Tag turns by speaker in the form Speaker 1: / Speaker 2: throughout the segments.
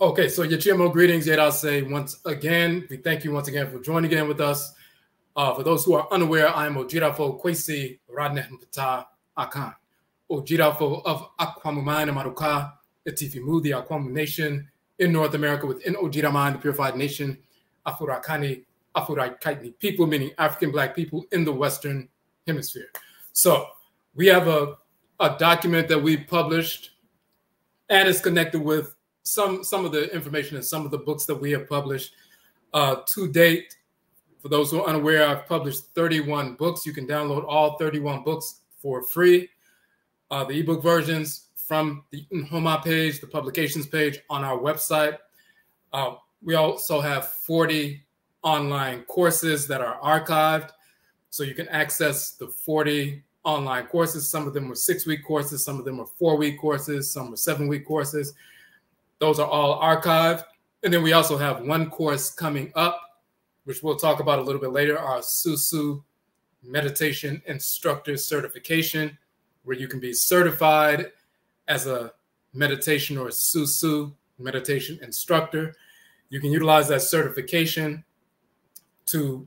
Speaker 1: Okay, so your GMO greetings, yet I'll say once again, we thank you once again for joining again with us. For those who are unaware, I am Ojirafo Kwesi Radnehmpata Akan. Ojirafo of NKWAMUA Maruka, Etifimu, the Akwamu Nation in North America within Ojiraman, the purified nation, Afuraitkaitnit people, meaning African Black people in the Western Hemisphere. So we have a document that we published and it's connected with some of the information in some of the books that we have published to date. For those who are unaware, I've published 31 books. You can download all 31 books for free. The ebook versions from the NKWAMUA page, the publications page on our website. We also have 40 online courses that are archived. So you can access the 40 online courses. Some of them were 6-week courses. Some of them were 4-week courses. Some were 7-week courses. Those are all archived. And then we also have one course coming up, which we'll talk about a little bit later, our Susu Meditation Instructor Certification, where you can be certified as a meditation or a Susu meditation instructor. You can utilize that certification to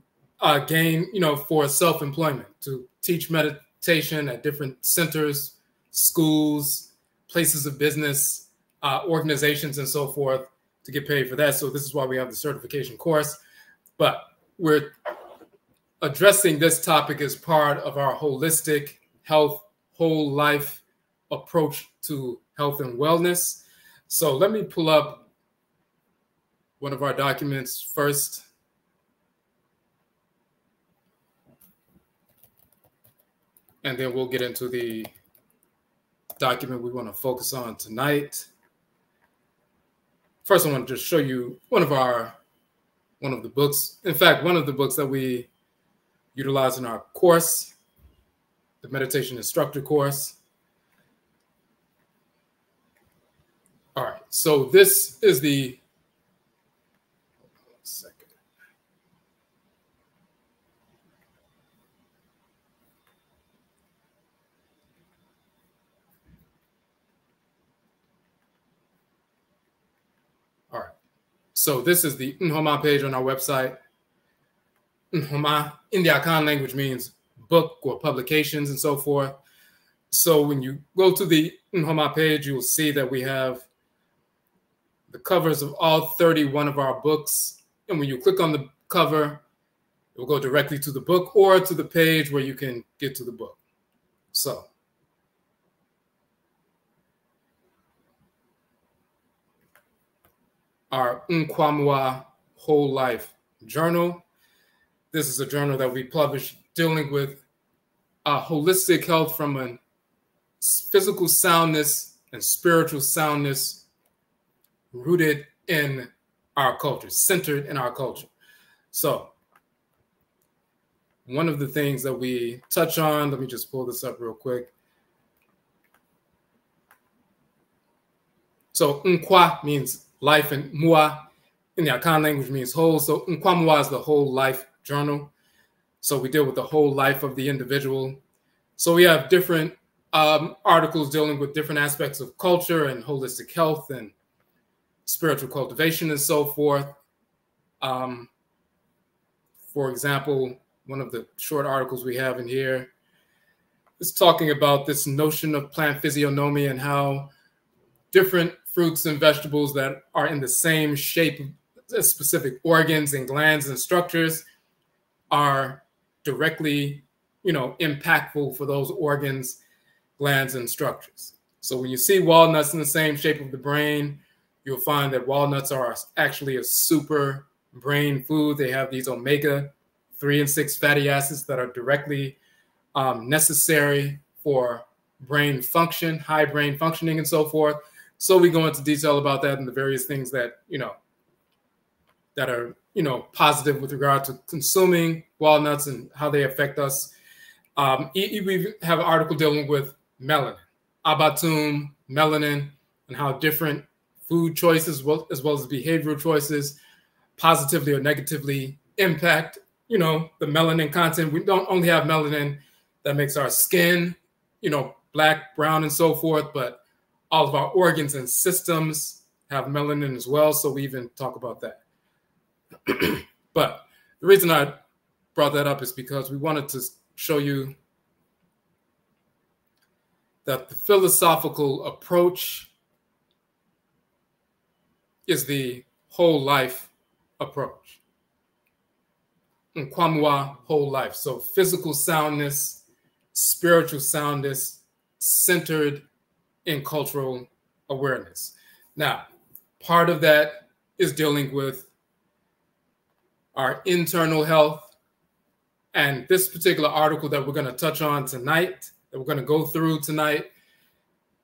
Speaker 1: gain, for self-employment, to teach meditation at different centers, schools, places of business, organizations, and so forth, to get paid for that. So this is why we have the certification course. But we're addressing this topic as part of our holistic health, whole life approach to health and wellness. So let me pull up one of our documents first. And then we'll get into the document we want to focus on tonight. First, I want to just show you one of the books. In fact, one of the books that we utilize in our course, the meditation instructor course. All right, so this is the, So this is the NKWAMUA page on our website. NKWAMUA in the Akan language means book or publications and so forth. So when you go to the NKWAMUA page, you will see that we have the covers of all 31 of our books. And when you click on the cover, it will go directly to the book or to the page where you can get to the book. So our NKWAMUA Whole Life Journal. This is a journal that we published dealing with holistic health from a physical soundness and spiritual soundness rooted in our culture, centered in our culture. So one of the things that we touch on, let me just pull this up real quick. So Nkwa means life, and Mua in the Akan language means whole. So NKWAMUA is the whole life journal. So we deal with the whole life of the individual. So we have different articles dealing with different aspects of culture and holistic health and spiritual cultivation and so forth. For example, one of the short articles we have in here is talking about this notion of plant physiognomy and how different fruits and vegetables that are in the same shape as specific organs and glands and structures are directly, impactful for those organs, glands, and structures. So when you see walnuts in the same shape of the brain, you'll find that walnuts are actually a super brain food. They have these omega-3 and 6 fatty acids that are directly necessary for brain function, high brain functioning, and so forth. So we go into detail about that and the various things that, that are, positive with regard to consuming walnuts and how they affect us. We have an article dealing with melanin, abatum, melanin, and how different food choices, as well as behavioral choices, positively or negatively impact, the melanin content. We don't only have melanin that makes our skin, black, brown, and so forth, but all of our organs and systems, have melanin as well, so we even talk about that. But the reason I brought that up is because we wanted to show you that the philosophical approach is the whole life approach. NKWAMUA, whole life. So physical soundness, spiritual soundness, centered in cultural awareness. Now, part of that is dealing with our internal health. And this particular article that we're going to touch on tonight, that we're going to go through tonight,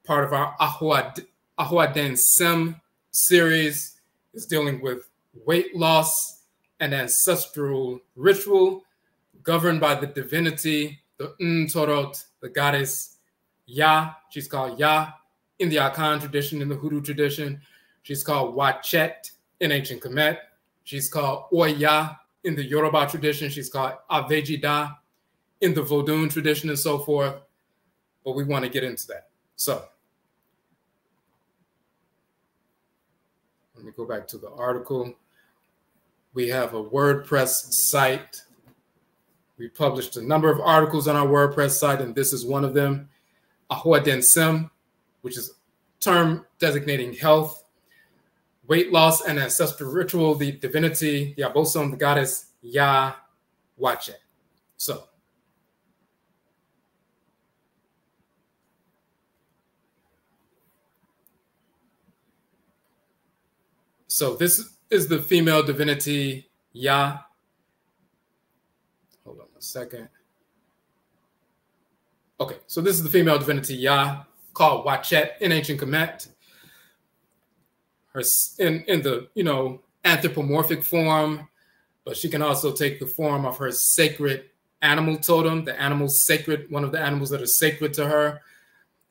Speaker 1: part of our ahooden Sim series, is dealing with weight loss and ancestral ritual governed by the divinity, the Torot, the goddess Ya. She's called Ya in the Akan tradition, in the Hoodoo tradition. She's called Yaa-Wadjet in ancient Kemet. She's called Oya in the Yoruba tradition. She's called Avejida in the Vodun tradition and so forth. But we want to get into that. So let me go back to the article. We have a WordPress site. We published a number of articles on our WordPress site, and this is one of them. Ahooden Sim, which is a term designating health, weight loss, and ancestral ritual, the divinity, the abosom, the goddess Yaa-Wadjet. So this is the female divinity Ya. Hold on a second. Okay, so this is the female divinity Ya, called Wadjet in ancient Kemet. Her in the anthropomorphic form, but she can also take the form of her sacred animal totem, the animal sacred, one of the animals that are sacred to her,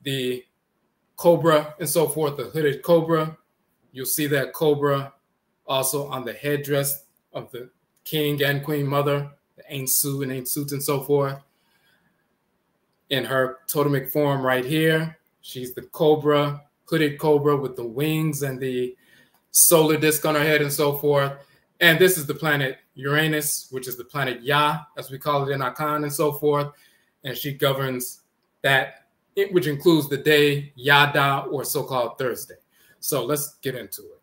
Speaker 1: the cobra and so forth, the hooded cobra. You'll see that cobra also on the headdress of the king and queen mother, the Ainsu and Ainsut and so forth. In her totemic form right here, she's the cobra, hooded cobra with the wings and the solar disk on her head and so forth. And this is the planet Uranus, which is the planet Ya, as we call it in Akan and so forth. And she governs that, which includes the day Yada, or so-called Thursday. So let's get into it.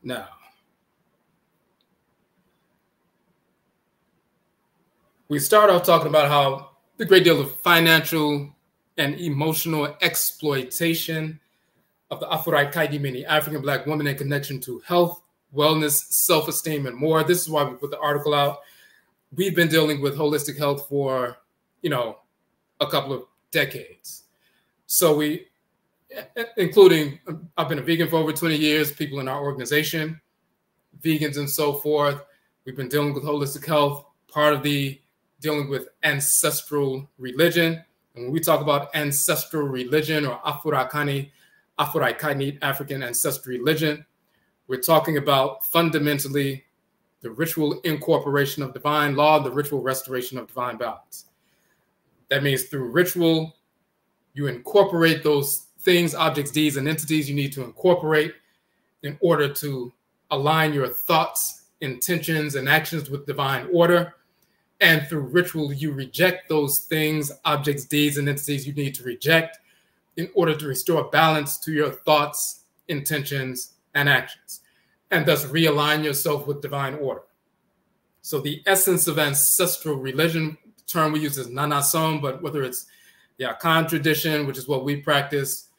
Speaker 1: Now, we start off talking about how the great deal of financial and emotional exploitation of the Afuraitkaitnit, meaning African Black women, in connection to health, wellness, self-esteem, and more. This is why we put the article out. We've been dealing with holistic health for, a couple of decades. So we, including, I've been a vegan for over 20 years, people in our organization, vegans and so forth. We've been dealing with holistic health, part of the dealing with ancestral religion. And when we talk about ancestral religion, or Afuraitkaitnit, African ancestral religion, we're talking about fundamentally the ritual incorporation of divine law, the ritual restoration of divine balance. That means through ritual, you incorporate those things, objects, deeds, and entities you need to incorporate in order to align your thoughts, intentions, and actions with divine order. And through ritual, you reject those things, objects, deeds, and entities you need to reject in order to restore balance to your thoughts, intentions, and actions, and thus realign yourself with divine order. So the essence of ancestral religion, the term we use is nanasom, but whether it's the Akan tradition, which is what we practice,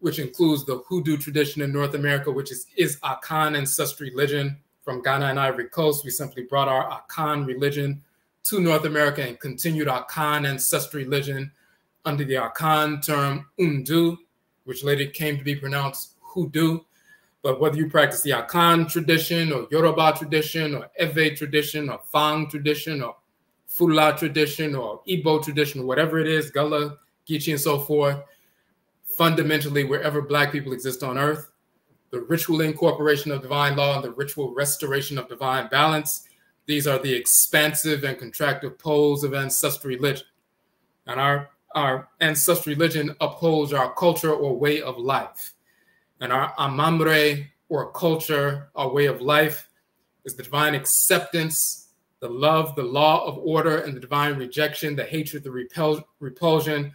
Speaker 1: which includes the Hoodoo tradition in North America, which is Akan ancestral religion from Ghana and Ivory Coast. We simply brought our Akan religion to North America and continued Akan ancestral religion under the Akan term Undu, which later came to be pronounced Hoodoo. But whether you practice the Akan tradition or Yoruba tradition or Ewe tradition or Fang tradition or Fula tradition or Igbo tradition, or whatever it is, Gullah, Geechee, and so forth, fundamentally, wherever Black people exist on earth, the ritual incorporation of divine law and the ritual restoration of divine balance These are the expansive and contractive poles of ancestral religion. And our ancestral religion upholds our culture or way of life. And our amamre, or culture, our way of life, is the divine acceptance, the love, the law of order, and the divine rejection, the hatred, the repulsion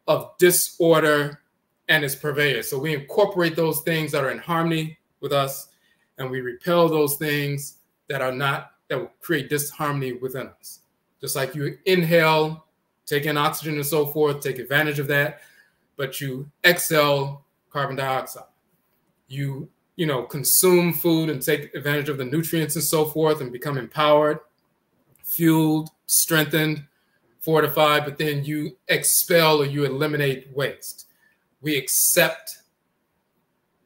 Speaker 1: of disorder and its purveyors. So we incorporate those things that are in harmony with us, and we repel those things that are not, that will create disharmony within us. Just like you inhale, take in oxygen and so forth, take advantage of that, but you exhale carbon dioxide. You consume food and take advantage of the nutrients and so forth and become empowered, fueled, strengthened, fortified, but then you expel or you eliminate waste. We accept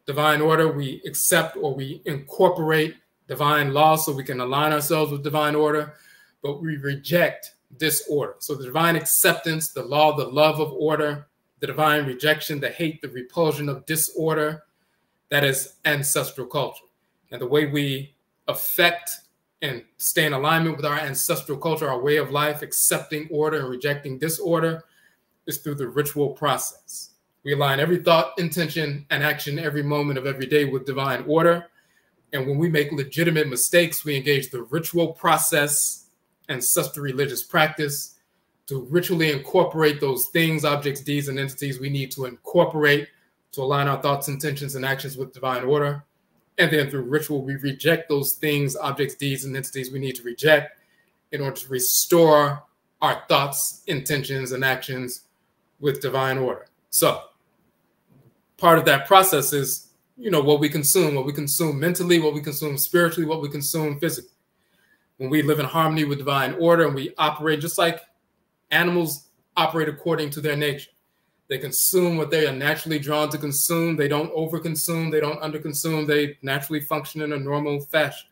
Speaker 1: divine order, we accept or we incorporate divine law so we can align ourselves with divine order, but we reject disorder. So the divine acceptance, the law, the love of order, the divine rejection, the hate, the repulsion of disorder, that is ancestral culture. And the way we affect and stay in alignment with our ancestral culture, our way of life, accepting order and rejecting disorder, is through the ritual process. We align every thought, intention, and action every moment of every day with divine order. And when we make legitimate mistakes, we engage the ritual process, ancestral religious practice, to ritually incorporate those things, objects, deeds, and entities we need to incorporate to align our thoughts, intentions, and actions with divine order. And then through ritual, we reject those things, objects, deeds, and entities we need to reject in order to restore our thoughts, intentions, and actions with divine order. So part of that process is, what we consume mentally, what we consume spiritually, what we consume physically. When we live in harmony with divine order and we operate just like animals operate according to their nature. They consume what they are naturally drawn to consume. They don't overconsume. They don't underconsume. They naturally function in a normal fashion.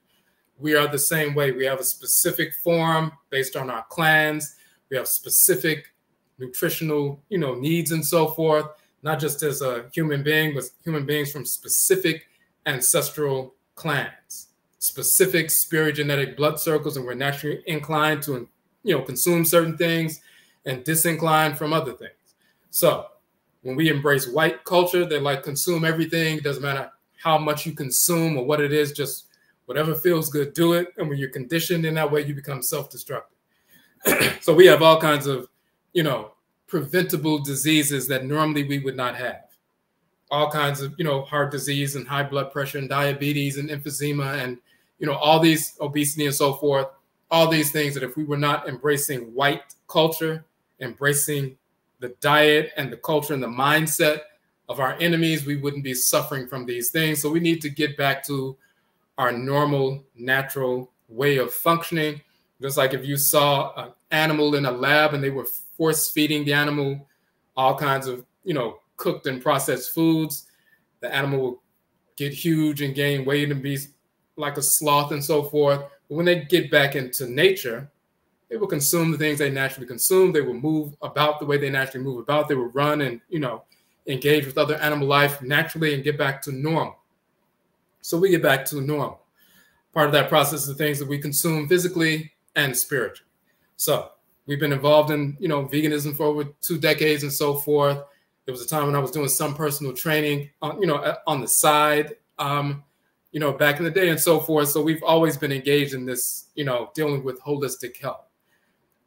Speaker 1: We are the same way. We have a specific form based on our clans. We have specific nutritional, needs and so forth, not just as a human being, but human beings from specific ancestral clans, specific spirit-genetic blood circles, and we're naturally inclined to, consume certain things and disinclined from other things. So when we embrace white culture, they like consume everything. It doesn't matter how much you consume or what it is, just whatever feels good, do it. And when you're conditioned in that way, you become self-destructive. So we have all kinds of, preventable diseases that normally we would not have. All kinds of, heart disease and high blood pressure and diabetes and emphysema and, all these obesity and so forth, all these things that if we were not embracing white culture, embracing the diet and the culture and the mindset of our enemies, we wouldn't be suffering from these things. So we need to get back to our normal, natural way of functioning. Just like if you saw an animal in a lab and they were force feeding the animal all kinds of, cooked and processed foods, the animal will get huge and gain weight and be like a sloth and so forth. But when they get back into nature, they will consume the things they naturally consume. They will move about the way they naturally move about. They will run and, engage with other animal life naturally and get back to normal. So we get back to normal. Part of that process is the things that we consume physically and spiritually. So we've been involved in, veganism for over 2 decades and so forth. There was a time when I was doing some personal training, on the side, back in the day and so forth. So we've always been engaged in this, dealing with holistic health.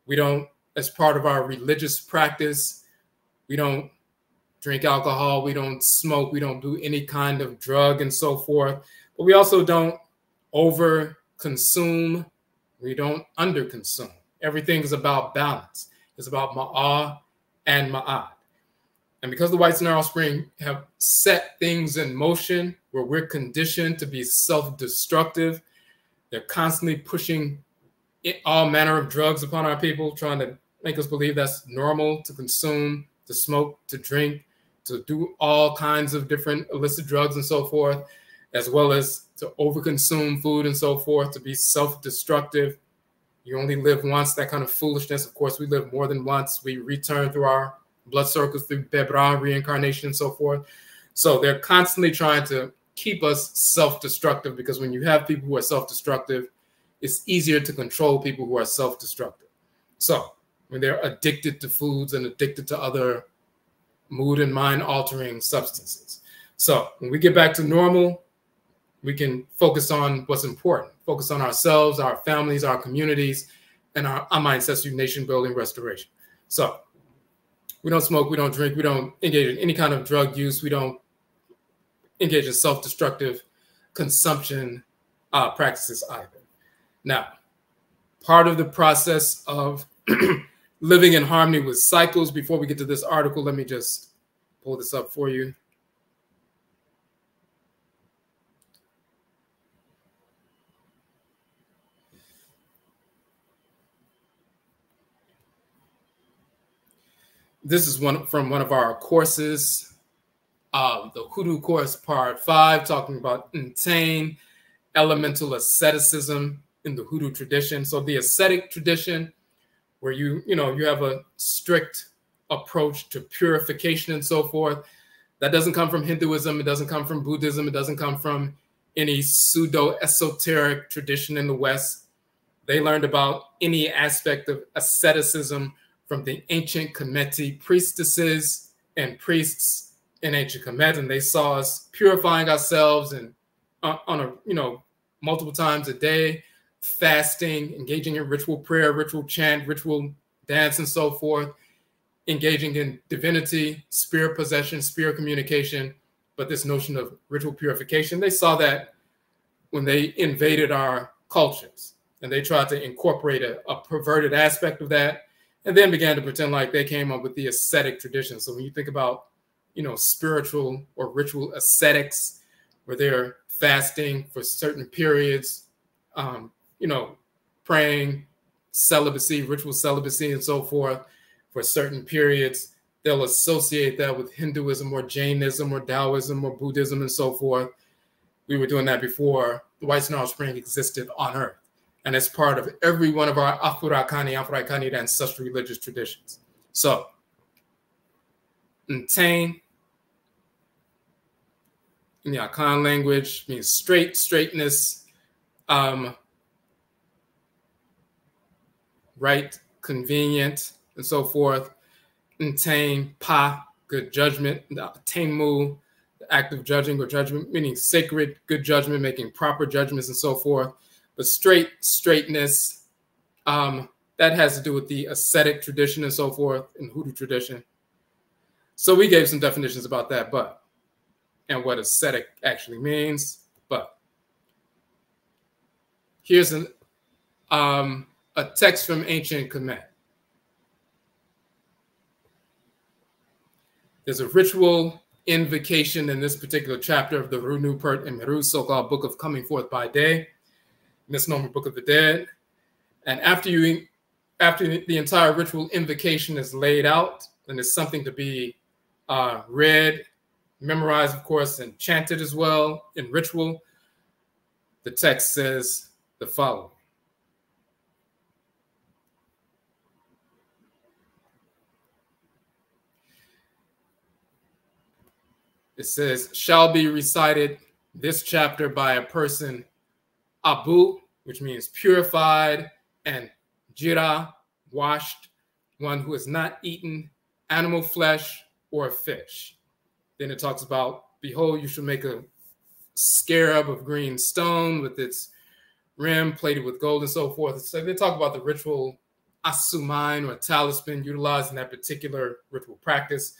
Speaker 1: We don't, as part of our religious practice, we don't drink alcohol, we don't smoke, we don't do any kind of drug and so forth. But we also don't over consume, we don't under consume. Everything is about balance. It's about ma'ah and ma'ad. And because the whites and our offspring have set things in motion where we're conditioned to be self-destructive, they're constantly pushing all manner of drugs upon our people, trying to make us believe that's normal to consume, to smoke, to drink, to do all kinds of different illicit drugs and so forth, as well as to overconsume food and so forth, to be self-destructive. You only live once, that kind of foolishness. Of course, we live more than once. We return through our blood circles, through Bebra, reincarnation, and so forth. So they're constantly trying to keep us self-destructive, because when you have people who are self-destructive, it's easier to control people who are self-destructive. So when they're addicted to foods and addicted to other mood and mind altering substances. So when we get back to normal, we can focus on what's important, focus on ourselves, our families, our communities, and our ancestry nation building restoration. So we don't smoke, we don't drink, we don't engage in any kind of drug use, we don't engage in self-destructive consumption practices either. Now, part of the process of living in harmony with cycles, before we get to this article, let me just pull this up for you. This is from one of our courses, the Hoodoo course, part 5, talking about Ntane, elemental asceticism in the Hoodoo tradition. So the ascetic tradition, where you have a strict approach to purification and so forth, that doesn't come from Hinduism, it doesn't come from Buddhism, it doesn't come from any pseudo-esoteric tradition in the West. They learned about any aspect of asceticism from the ancient Kemetic priestesses and priests in ancient Kemet, and they saw us purifying ourselves and on a multiple times a day, fasting, engaging in ritual prayer, ritual chant, ritual dance, and so forth, engaging in divinity, spirit possession, spirit communication. But this notion of ritual purification, they saw that when they invaded our cultures, and they tried to incorporate a perverted aspect of that, and then began to pretend like they came up with the ascetic tradition. So when you think about, spiritual or ritual ascetics, where they're fasting for certain periods, praying, celibacy, ritual celibacy, and so forth for certain periods, they'll associate that with Hinduism or Jainism or Taoism or Buddhism and so forth. We were doing that before the White Star Spring existed on Earth. And it's part of every one of our Afuraitkaitnit ancestral religious traditions. So, Ntane, in the Akan language, means straight, straightness, right, convenient, and so forth. Ntane, pa, good judgment. Tainmu, the act of judging or judgment, meaning sacred, good judgment, making proper judgments, and so forth. But straightness, that has to do with the ascetic tradition and so forth in Hoodoo tradition. So we gave some definitions about that, and what ascetic actually means. But here's a text from ancient Kemet. There's a ritual invocation in this particular chapter of the Runu Pert and Meru, so-called Book of Coming Forth by Day, misnomer Book of the Dead. And after the entire ritual invocation is laid out, and it's something to be read, memorized, of course, and chanted as well in ritual, the text says the following. It says, shall be recited this chapter by a person, Abu, which means purified, and Jira, washed, one who has not eaten animal flesh or fish. Then it talks about, behold, you shall make a scarab of green stone with its rim plated with gold and so forth. So they talk about the ritual asumain or talisman utilized in that particular ritual practice.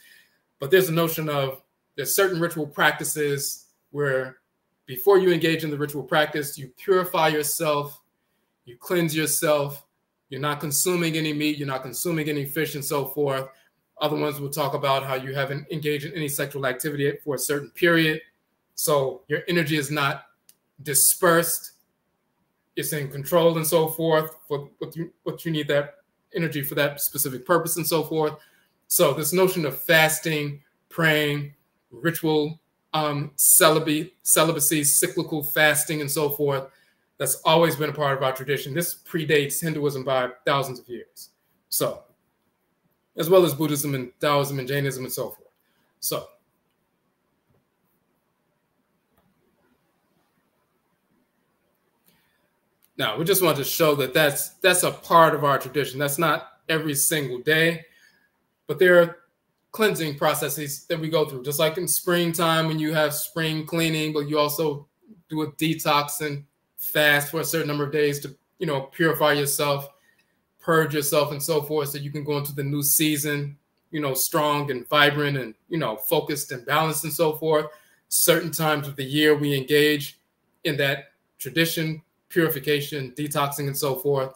Speaker 1: But there's a notion of, there's certain ritual practices where before you engage in the ritual practice, you purify yourself, you cleanse yourself, you're not consuming any meat, you're not consuming any fish and so forth. Other ones will talk about how you haven't engaged in any sexual activity for a certain period. So your energy is not dispersed, it's in control and so forth for what you need that energy for that specific purpose and so forth. So this notion of fasting, praying, ritual celibacy, cyclical fasting, and so forth, that's always been a part of our tradition. This predates Hinduism by thousands of years. So, as well as Buddhism and Taoism and Jainism and so forth. So, Now, we just want to show that that's a part of our tradition. That's not every single day, but there are cleansing processes that we go through. Just like in springtime when you have spring cleaning, but you also do a detox and fast for a certain number of days to, purify yourself, purge yourself and so forth, so you can go into the new season, strong and vibrant and, focused and balanced and so forth. Certain times of the year we engage in that tradition, purification, detoxing and so forth.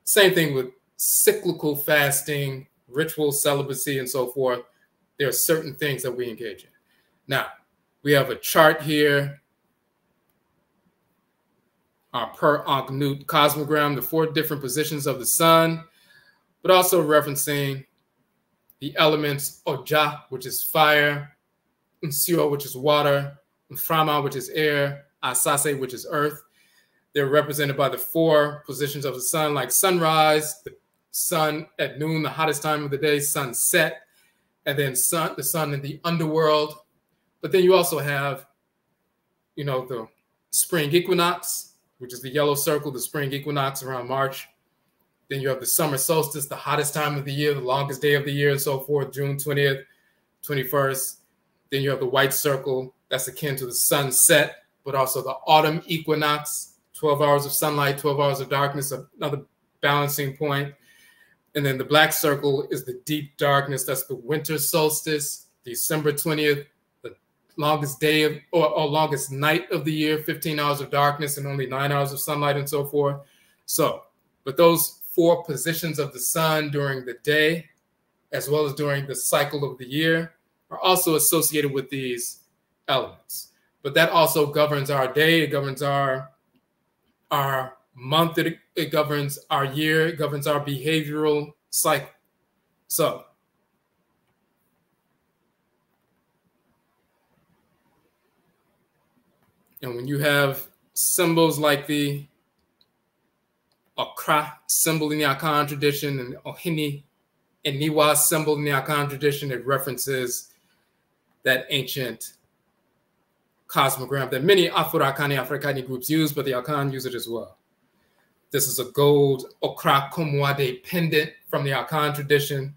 Speaker 1: Same thing with cyclical fasting, ritual celibacy and so forth. There are certain things that we engage in. Now, we have a chart here, our per Ankh-Nut cosmogram, the 4 different positions of the sun, but also referencing the elements Oja, which is fire, Nsio, which is water, Mframa, which is air, Asase, which is earth. They're represented by the 4 positions of the sun, like sunrise, the sun at noon, the hottest time of the day, sunset, and then the sun in the underworld. But then you also have, the spring equinox, which is the yellow circle, the spring equinox around March. Then you have the summer solstice, the hottest time of the year, the longest day of the year and so forth, June 20th, 21st. Then you have the white circle, that's akin to the sunset, but also the autumn equinox, 12 hours of sunlight, 12 hours of darkness, another balancing point. And then the black circle is the deep darkness. That's the winter solstice, December 20th, the longest day of, or longest night of the year, 15 hours of darkness and only 9 hours of sunlight and so forth. So, but those 4 positions of the sun during the day, as well as during the cycle of the year, are also associated with these elements. But that also governs our day, it governs our month, it governs our year, it governs our behavioral cycle. So, and when you have symbols like the Okra symbol in the Akan tradition and Ohini and Niwa symbol in the Akan tradition, it references that ancient cosmogram that many Afuraitkaitnit groups use, but the Akan use it as well. This is a gold Okra-Komwade pendant from the Akan tradition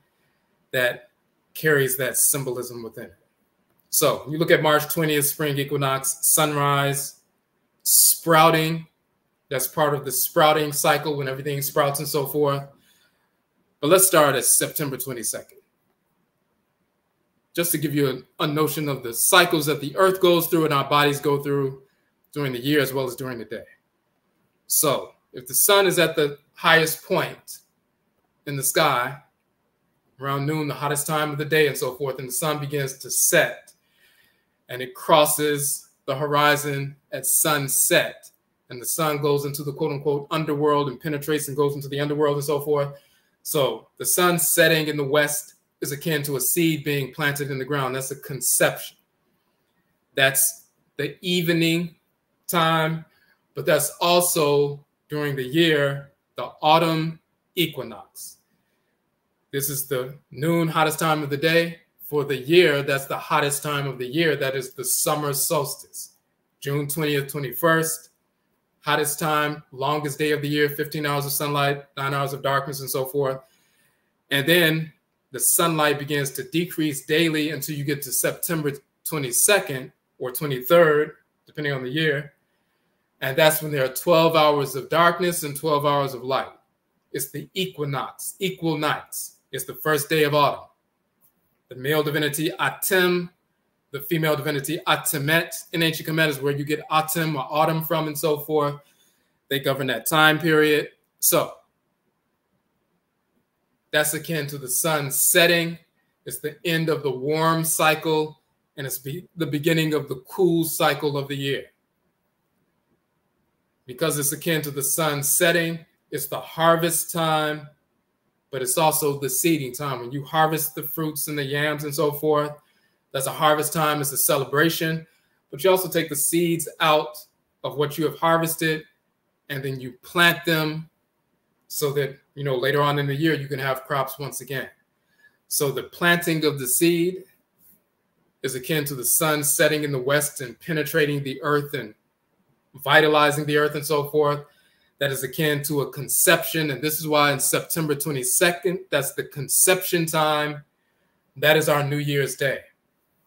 Speaker 1: that carries that symbolism within it. So you look at March 20th, spring equinox, sunrise, sprouting. That's part of the sprouting cycle when everything sprouts and so forth. But let's start at September 22nd. Just to give you a notion of the cycles that the earth goes through and our bodies go through during the year as well as during the day. So if the sun is at the highest point in the sky, around noon, the hottest time of the day and so forth, and the sun begins to set and it crosses the horizon at sunset, and the sun goes into the quote unquote underworld and penetrates and goes into the underworld and so forth. So the sun setting in the west is akin to a seed being planted in the ground. That's a conception. That's the evening time, but that's also during the year, the autumn equinox. This is the noon, hottest time of the day. For the year, that's the hottest time of the year. That is the summer solstice, June 20th, 21st. Hottest time, longest day of the year, 15 hours of sunlight, 9 hours of darkness and so forth. And then the sunlight begins to decrease daily until you get to September 22nd or 23rd, depending on the year. And that's when there are 12 hours of darkness and 12 hours of light. It's the equinox, equal nights. It's the first day of autumn. The male divinity Atem, the female divinity Atemet in ancient Kemet is where you get Atem or autumn from and so forth. They govern that time period. So that's akin to the sun setting. It's the end of the warm cycle, and it's the beginning of the cool cycle of the year. Because it's akin to the sun setting, it's the harvest time, but it's also the seeding time. When you harvest the fruits and the yams and so forth, that's a harvest time, it's a celebration. But you also take the seeds out of what you have harvested, and then you plant them so that, later on in the year, you can have crops once again. So the planting of the seed is akin to the sun setting in the west and penetrating the earth and vitalizing the earth and so forth. that is akin to a conception. And this is why in September 22nd, that's the conception time. That is our New Year's Day.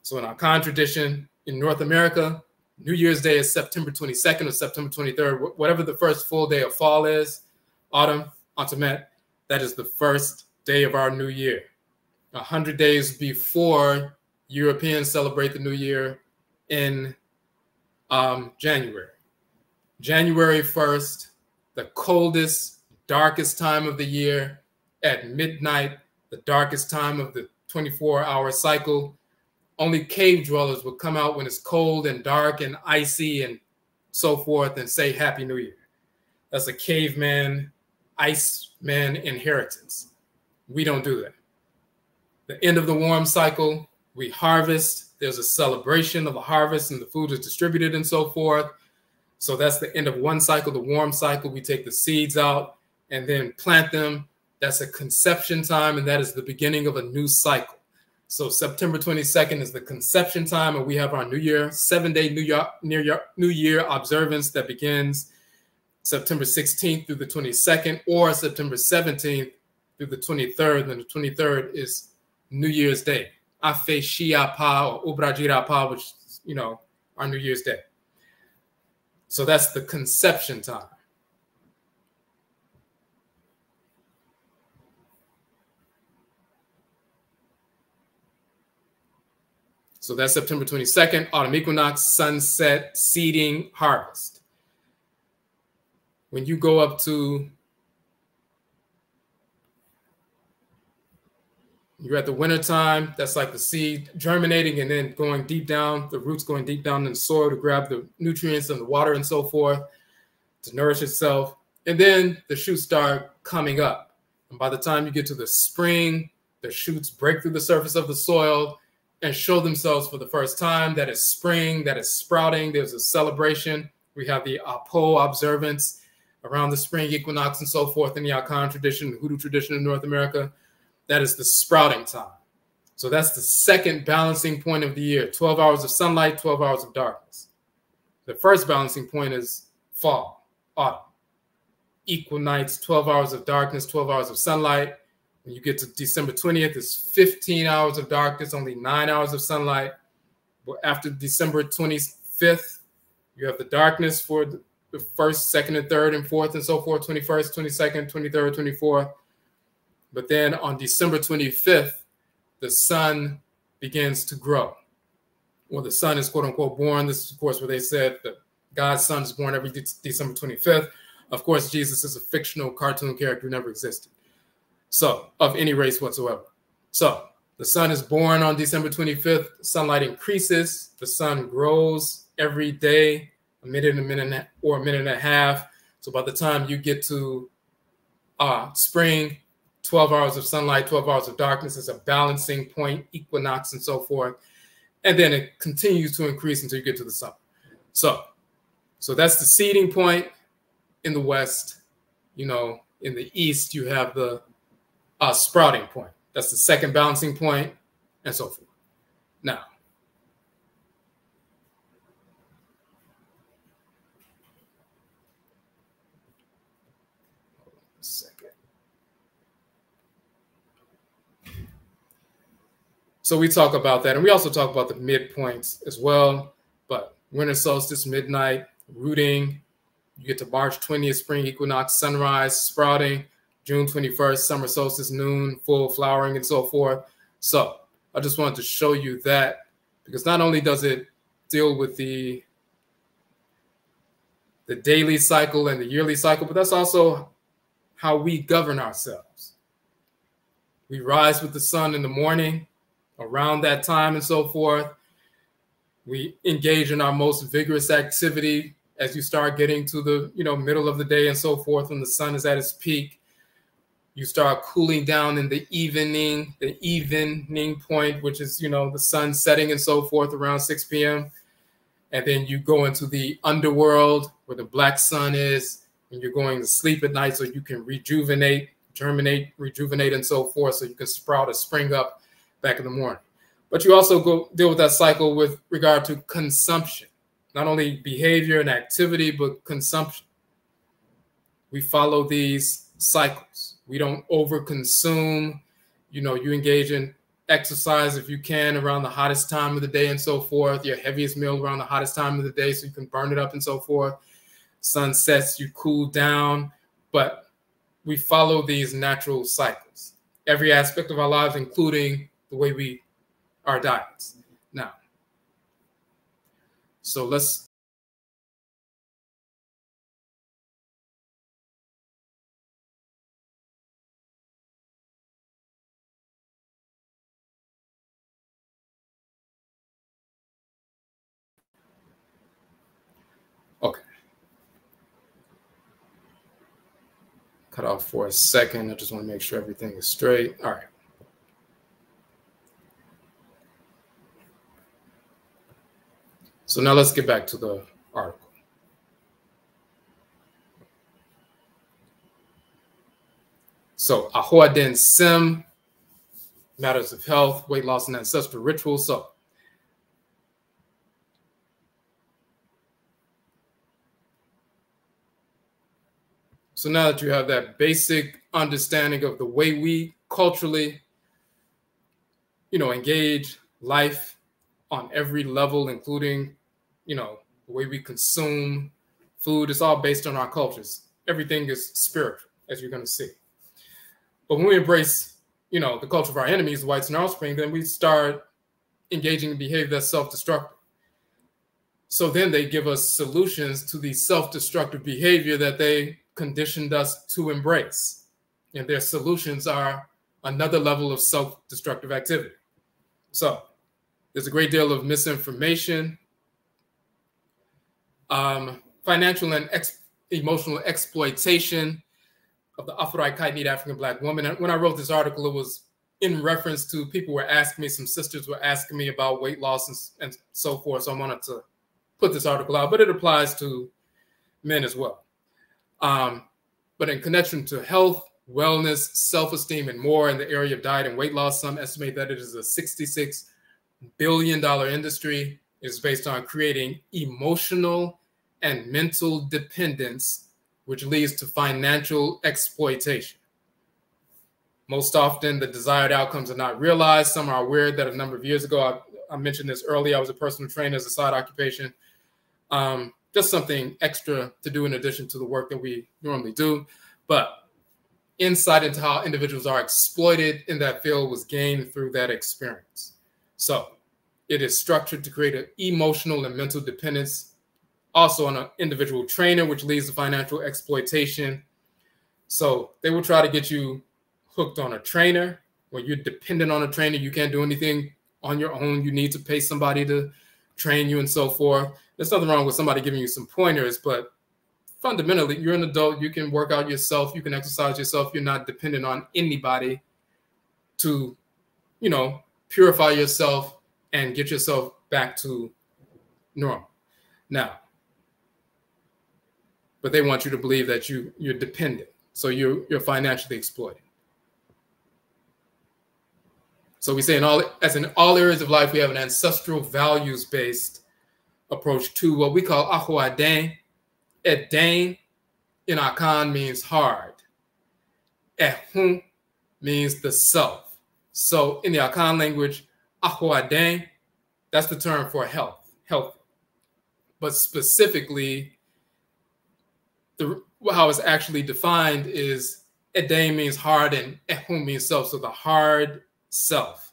Speaker 1: So in our Akan tradition in North America, New Year's Day is September 22nd or September 23rd, whatever the first full day of fall is, autumn, Antamet, that is the first day of our new year. 100 days before Europeans celebrate the new year in January. January 1st, the coldest, darkest time of the year at midnight, the darkest time of the 24-hour cycle. Only cave dwellers would come out when it's cold and dark and icy and so forth and say Happy New Year. That's a caveman, iceman inheritance. We don't do that. The end of the warm cycle, we harvest. There's a celebration of the harvest and the food is distributed and so forth. So that's the end of one cycle, the warm cycle. We take the seeds out and then plant them. That's a conception time, and that is the beginning of a new cycle. So September 22nd is the conception time, and we have our New Year, 7-day New Year observance that begins September 16th through the 22nd, or September 17th through the 23rd, and the 23rd is New Year's Day. Afe Shiapa or Obrajirapa, which is, our New Year's Day. So that's the conception time. So that's September 22nd, autumn equinox, sunset, seeding, harvest. When you go up to, you're at the winter time, that's like the seed germinating and then going deep down, the roots going deep down in the soil to grab the nutrients and the water and so forth to nourish itself. And then the shoots start coming up. And by the time you get to the spring, the shoots break through the surface of the soil and show themselves for the first time. That is spring, that is sprouting. There's a celebration. We have the Apo observance around the spring equinox and so forth in the Akan tradition, the Hoodoo tradition in North America. That is the sprouting time. So that's the second balancing point of the year, 12 hours of sunlight, 12 hours of darkness. The first balancing point is fall, autumn. Equal nights, 12 hours of darkness, 12 hours of sunlight. When you get to December 20th, it's 15 hours of darkness, only 9 hours of sunlight. But after December 25th, you have the darkness for the 1st, 2nd, and 3rd, and 4th, and so forth, 21st, 22nd, 23rd, 24th. But then on December 25th, the sun begins to grow. Well, the sun is, quote unquote, born. This is, of course, where they said that God's son is born every December 25th. Of course, Jesus is a fictional cartoon character who never existed. So, of any race whatsoever. So, the sun is born on December 25th. Sunlight increases. The sun grows every day, a minute or a minute and a half. So, by the time you get to spring, 12 hours of sunlight, 12 hours of darkness is a balancing point, equinox, and so forth. And then it continues to increase until you get to the summer. So that's the seeding point in the West. In the East, you have the sprouting point. That's the second balancing point, and so forth. Now, hold on a second. So we talk about that, and we also talk about the midpoints as well. But winter solstice, midnight, rooting. You get to March 20th, spring equinox, sunrise, sprouting. June 21st, summer solstice, noon, full flowering, and so forth. So I just wanted to show you that, because not only does it deal with the daily cycle and the yearly cycle, but that's also how we govern ourselves. We rise with the sun in the morning, around that time and so forth. We engage in our most vigorous activity as you start getting to the middle of the day and so forth, when the sun is at its peak. You start cooling down in the evening point, which is, the sun setting and so forth around 6 p.m. And then you go into the underworld where the black sun is, and you're going to sleep at night so you can rejuvenate, germinate, rejuvenate, and so forth, so you can sprout or spring up back in the morning. But you also go deal with that cycle with regard to consumption, not only behavior and activity, but consumption. We follow these cycles. We don't overconsume. You know, you engage in exercise if you can around the hottest time of the day and so forth. Your heaviest meal around the hottest time of the day so you can burn it up and so forth. Sun sets, you cool down. But we follow these natural cycles. Every aspect of our lives, including the way our diets. Now, so let's okay. Cut off for a second. I just want to make sure everything is straight. All right. So now let's get back to the article. So ahooden sim, matters of health, weight loss, and ancestral rituals. So now that you have that basic understanding of the way we culturally, you know, engage life on every level, including, you know, the way we consume food, it's all based on our cultures. Everything is spiritual, as you're going to see. But when we embrace, you know, the culture of our enemies, the whites and offspring, then we start engaging in behavior that's self-destructive. So then they give us solutions to the self-destructive behavior that they conditioned us to embrace. And their solutions are another level of self-destructive activity. So there's a great deal of misinformation, financial and emotional exploitation of the Afuraitkaitnit African Black woman. And when I wrote this article, it was in reference to people were asking me, some sisters were asking me about weight loss and so forth. So I wanted to put this article out, but it applies to men as well. But in connection to health, wellness, self-esteem, and more in the area of diet and weight loss, some estimate that it is a $66 billion industry. It is based on creating emotional and mental dependence, which leads to financial exploitation. Most often, the desired outcomes are not realized. Some are aware that a number of years ago, I mentioned this earlier, I was a personal trainer as a side occupation. Just something extra to do in addition to the work that we normally do. But insight into how individuals are exploited in that field was gained through that experience. So it is structured to create an emotional and mental dependence, also on an individual trainer, which leads to financial exploitation. So they will try to get you hooked on a trainer, where you're dependent on a trainer. You can't do anything on your own. You need to pay somebody to train you and so forth. There's nothing wrong with somebody giving you some pointers, but fundamentally, you're an adult. You can work out yourself. You can exercise yourself. You're not dependent on anybody to, you know, purify yourself and get yourself back to normal. Now, but they want you to believe that you're dependent. So you're financially exploited. So we say as in all areas of life, we have an ancestral values-based approach to what we call ahooden. Ahooden in Akan means hard. Ahooden means the self. So in the Akan language, ahooden, that's the term for health. But specifically, how it's actually defined is ahooden means hard and ahooden means self. So the hard self,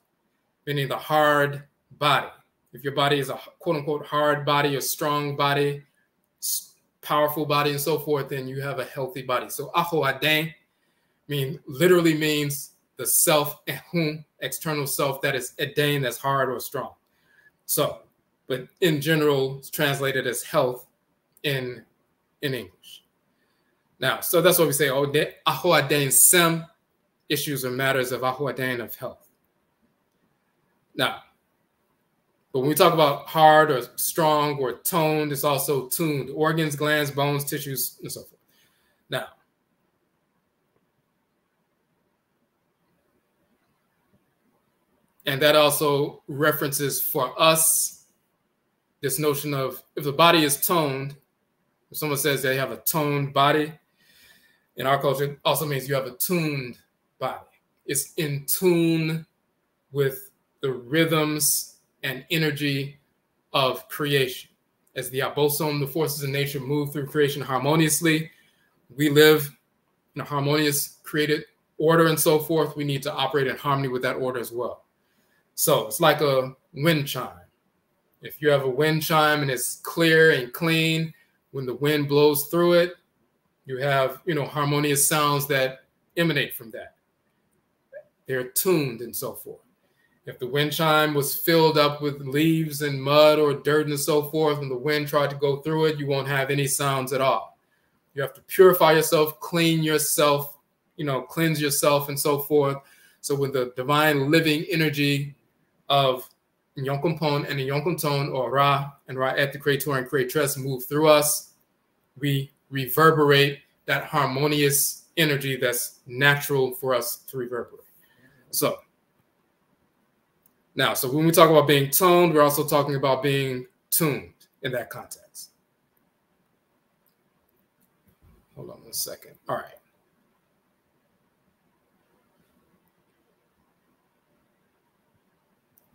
Speaker 1: meaning the hard body. If your body is a quote unquote hard body, a strong body, powerful body, and so forth, then you have a healthy body. So ahooden literally means the self, ahooden, external self that is ahooden, that's hard or strong. So, but in general, it's translated as health in English. Now, so that's what we say, ahooden sim, issues or matters of ahooden of health. Now, but when we talk about hard or strong or toned, it's also tuned. Organs, glands, bones, tissues, and so forth. Now, and that also references for us this notion of if the body is toned, if someone says they have a toned body, In our culture, it also means you have a tuned body. It's in tune with the rhythms and energy of creation. As the abosom, the forces in nature move through creation harmoniously, we live in a harmonious created order and so forth. We need to operate in harmony with that order as well. So it's like a wind chime. If you have a wind chime and it's clear and clean, when the wind blows through it, you have, harmonious sounds that emanate from that. They're tuned and so forth. If the wind chime was filled up with leaves and mud or dirt and so forth, and the wind tried to go through it, you won't have any sounds at all. You have to purify yourself, clean yourself, cleanse yourself and so forth. So when the divine living energy of Nyonkopon and the Nyonkopon, or Ra and Ra-et, the creator and creatress, move through us, we reverberate that harmonious energy that's natural for us to reverberate. So when we talk about being toned, we're also talking about being tuned in that context. Hold on 1 second. All right.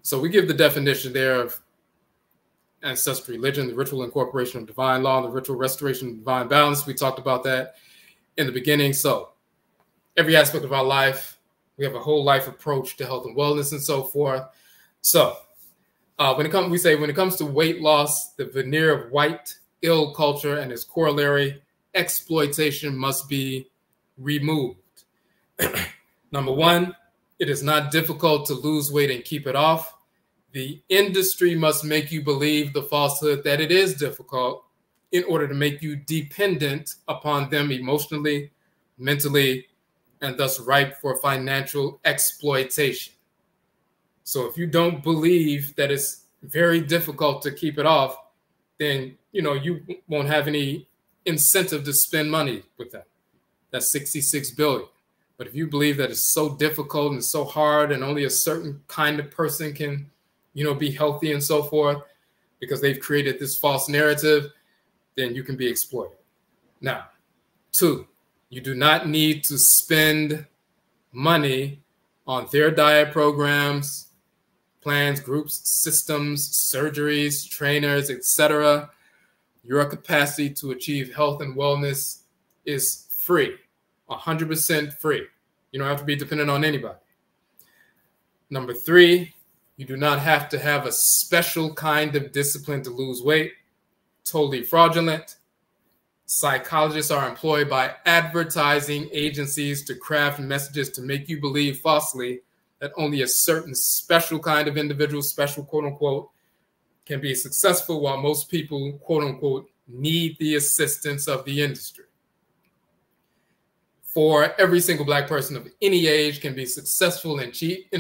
Speaker 1: So we give the definition there of ancestral religion, the ritual incorporation of divine law, the ritual restoration of divine balance. We talked about that in the beginning. So every aspect of our life, we have a whole life approach to health and wellness and so forth. So when it comes to weight loss, the veneer of white ill culture and its corollary exploitation must be removed. Number one, it is not difficult to lose weight and keep it off. The industry must make you believe the falsehood that it is difficult in order to make you dependent upon them emotionally, mentally, and thus ripe for financial exploitation. So if you don't believe that it's very difficult to keep it off, then you won't have any incentive to spend money with them. That's $66 billion. But if you believe that it's so difficult and so hard and only a certain kind of person can, be healthy and so forth, because they've created this false narrative, then you can be exploited. Now, 2, you do not need to spend money on their diet programs, plans, groups, systems, surgeries, trainers, etc. Your capacity to achieve health and wellness is free, 100% free. You don't have to be dependent on anybody. Number 3, you do not have to have a special kind of discipline to lose weight. Totally fraudulent. Psychologists are employed by advertising agencies to craft messages to make you believe falsely that only a certain special kind of individual, special quote unquote, can be successful, while most people quote unquote need the assistance of the industry. 4, every single Black person of any age can be successful in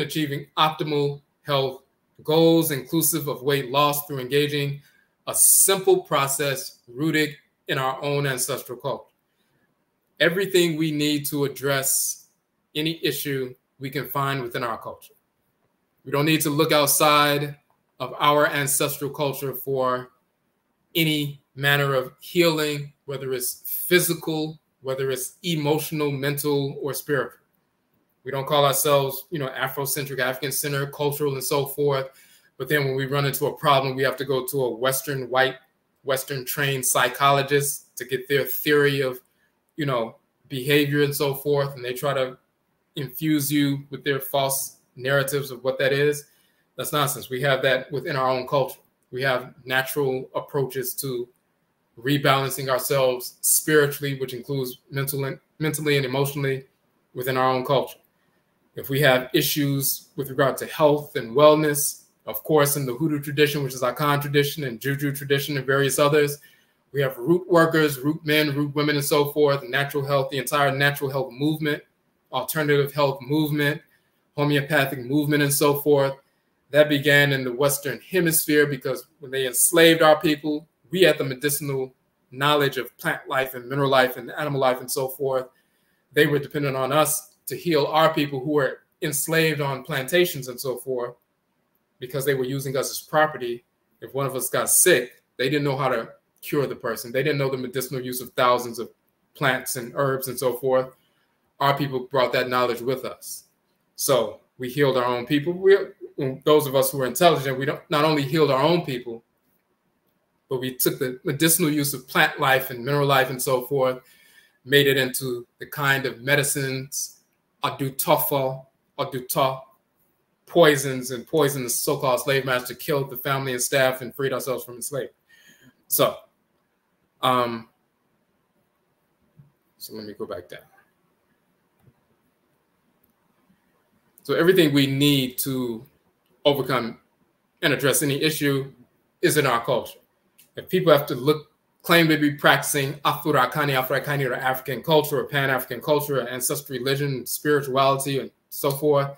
Speaker 1: achieving optimal health goals, inclusive of weight loss, through engaging a simple process rooted in our own ancestral culture. Everything we need to address any issue we can find within our culture. We don't need to look outside of our ancestral culture for any manner of healing, whether it's physical, whether it's emotional, mental, or spiritual. We don't call ourselves, Afrocentric, African-centered, cultural, and so forth. But then when we run into a problem, we have to go to a Western-trained psychologist to get their theory of, behavior and so forth. And they try to infuse you with their false narratives of what that is. That's nonsense. We have that within our own culture. We have natural approaches to rebalancing ourselves spiritually, which includes mentally and emotionally within our own culture. If we have issues with regard to health and wellness, of course, in the hoodoo tradition, which is Akan tradition, and Juju tradition, and various others, we have root workers, root men, root women, and so forth, natural health, the entire natural health movement, alternative health movement, homeopathic movement, and so forth. That began in the Western Hemisphere because when they enslaved our people, we had the medicinal knowledge of plant life and mineral life and animal life and so forth. They were dependent on us to heal our people who were enslaved on plantations and so forth, because they were using us as property. If one of us got sick, they didn't know how to cure the person. They didn't know the medicinal use of thousands of plants and herbs and so forth. Our people brought that knowledge with us. So we healed our own people. Those of us who are intelligent, we not only healed our own people, but we took the medicinal use of plant life and mineral life and so forth, made it into the kind of medicines, adutofo, aduta, poisons, and poisoned the so-called slave master, killed the family and staff, and freed ourselves from enslavement. So, so let me go back down. So everything we need to overcome and address any issue is in our culture. If people have to claim to be practicing Afuraitkaitnit or African culture or Pan-African culture or ancestral religion, spirituality, and so forth,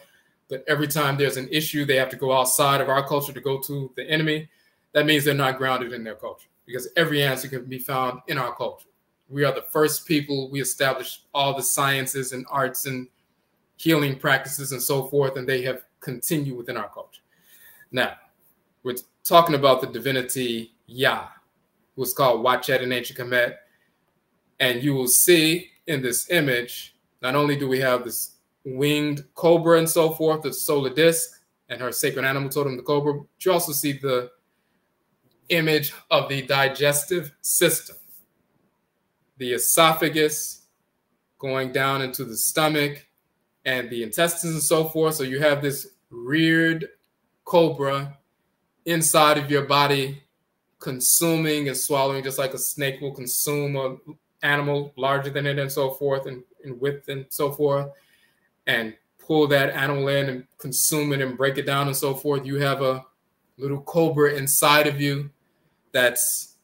Speaker 1: but every time there's an issue, they have to go outside of our culture to go to the enemy, that means they're not grounded in their culture, because every answer can be found in our culture. We are the first people. We established all the sciences and arts and healing practices and so forth, and they have continued within our culture. Now, we're talking about the divinity Yaa, who is called Wadjet in ancient Kemet. And you will see in this image, not only do we have this winged cobra and so forth, the solar disk, and her sacred animal totem, the cobra, but you also see the image of the digestive system, the esophagus going down into the stomach and the intestines and so forth. So you have this reared cobra inside of your body, consuming and swallowing, just like a snake will consume an animal larger than it and so forth, and in width and so forth, and pull that animal in and consume it and break it down and so forth. You have a little cobra inside of you that's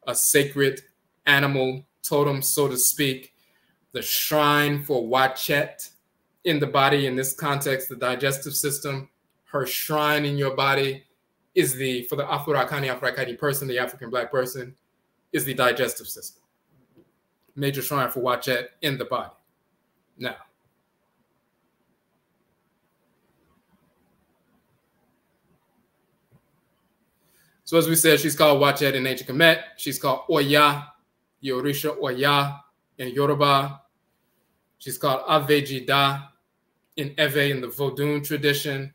Speaker 1: a sacred animal totem, so to speak, the shrine for Wadjet in the body. In this context, the digestive system, her shrine in your body is for the Afuraitkaitnit person, the African Black person, is the digestive system. Major shrine for Wadjet in the body. Now, so as we said, she's called Wadjet in ancient Kemet. She's called Oya, Yorisha Oya in Yoruba. She's called Avejida in Ewe in the Vodun tradition.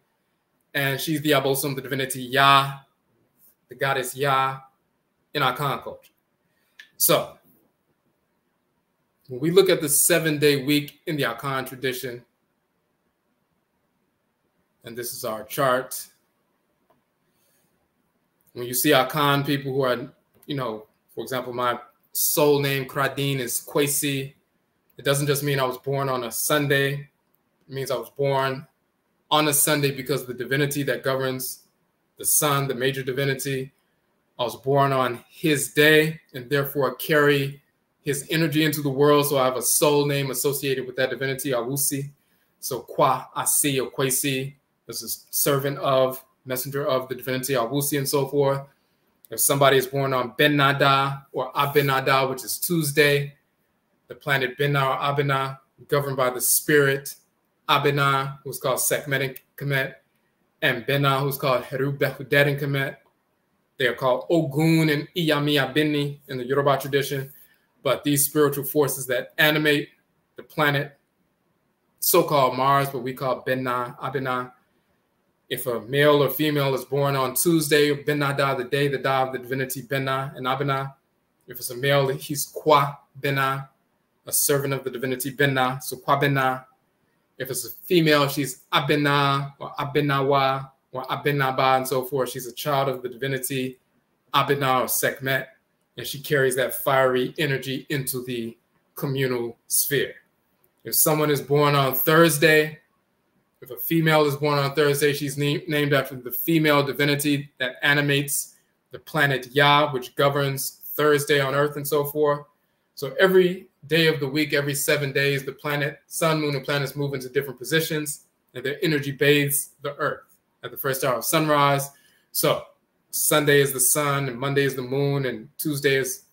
Speaker 1: And she's the abosom, the divinity Yaa, the goddess Yaa in Akan culture. So when we look at the 7-day week in the Akan tradition, and this is our chart, when you see Akan people who are, for example, my soul name Kradin is Kwesi. It doesn't just mean I was born on a Sunday. It means I was born on a Sunday because the divinity that governs the sun, the major divinity, I was born on his day and therefore carry his energy into the world. So I have a soul name associated with that divinity, Awusi. So Kwa, Asi, or Kwesi, this is servant of, messenger of the divinity Awusi and so forth. If somebody is born on Ben-Nada or Aben-Nada, which is Tuesday, the planet Ben-Na or Abena, governed by the spirit Abena, who's called Sekhmet Kemet, and Bena, who's called Heru Behudet in Kemet. They are called Ogun and Iyami Abini in the Yoruba tradition. But these spiritual forces that animate the planet, so-called Mars, but we call Ben-Na, Abena. If a male or female is born on Tuesday, Ben-Nada, the day, the da of the divinity Ben-Na and Abena. If it's a male, he's Kwa Ben-Na, a servant of the divinity Ben-Na, so Kwa Ben-Na. If it's a female, she's Abena or Abenawa or Abenaba and so forth. She's a child of the divinity Abena or Sekhmet, and she carries that fiery energy into the communal sphere. If someone is born on Thursday, if a female is born on Thursday, she's named after the female divinity that animates the planet Yaa, which governs Thursday on Earth and so forth. So every day of the week, every 7 days, the planet, sun, moon, and planets move into different positions, and their energy bathes the Earth at the first hour of sunrise. So Sunday is the sun, and Monday is the moon, and Tuesday is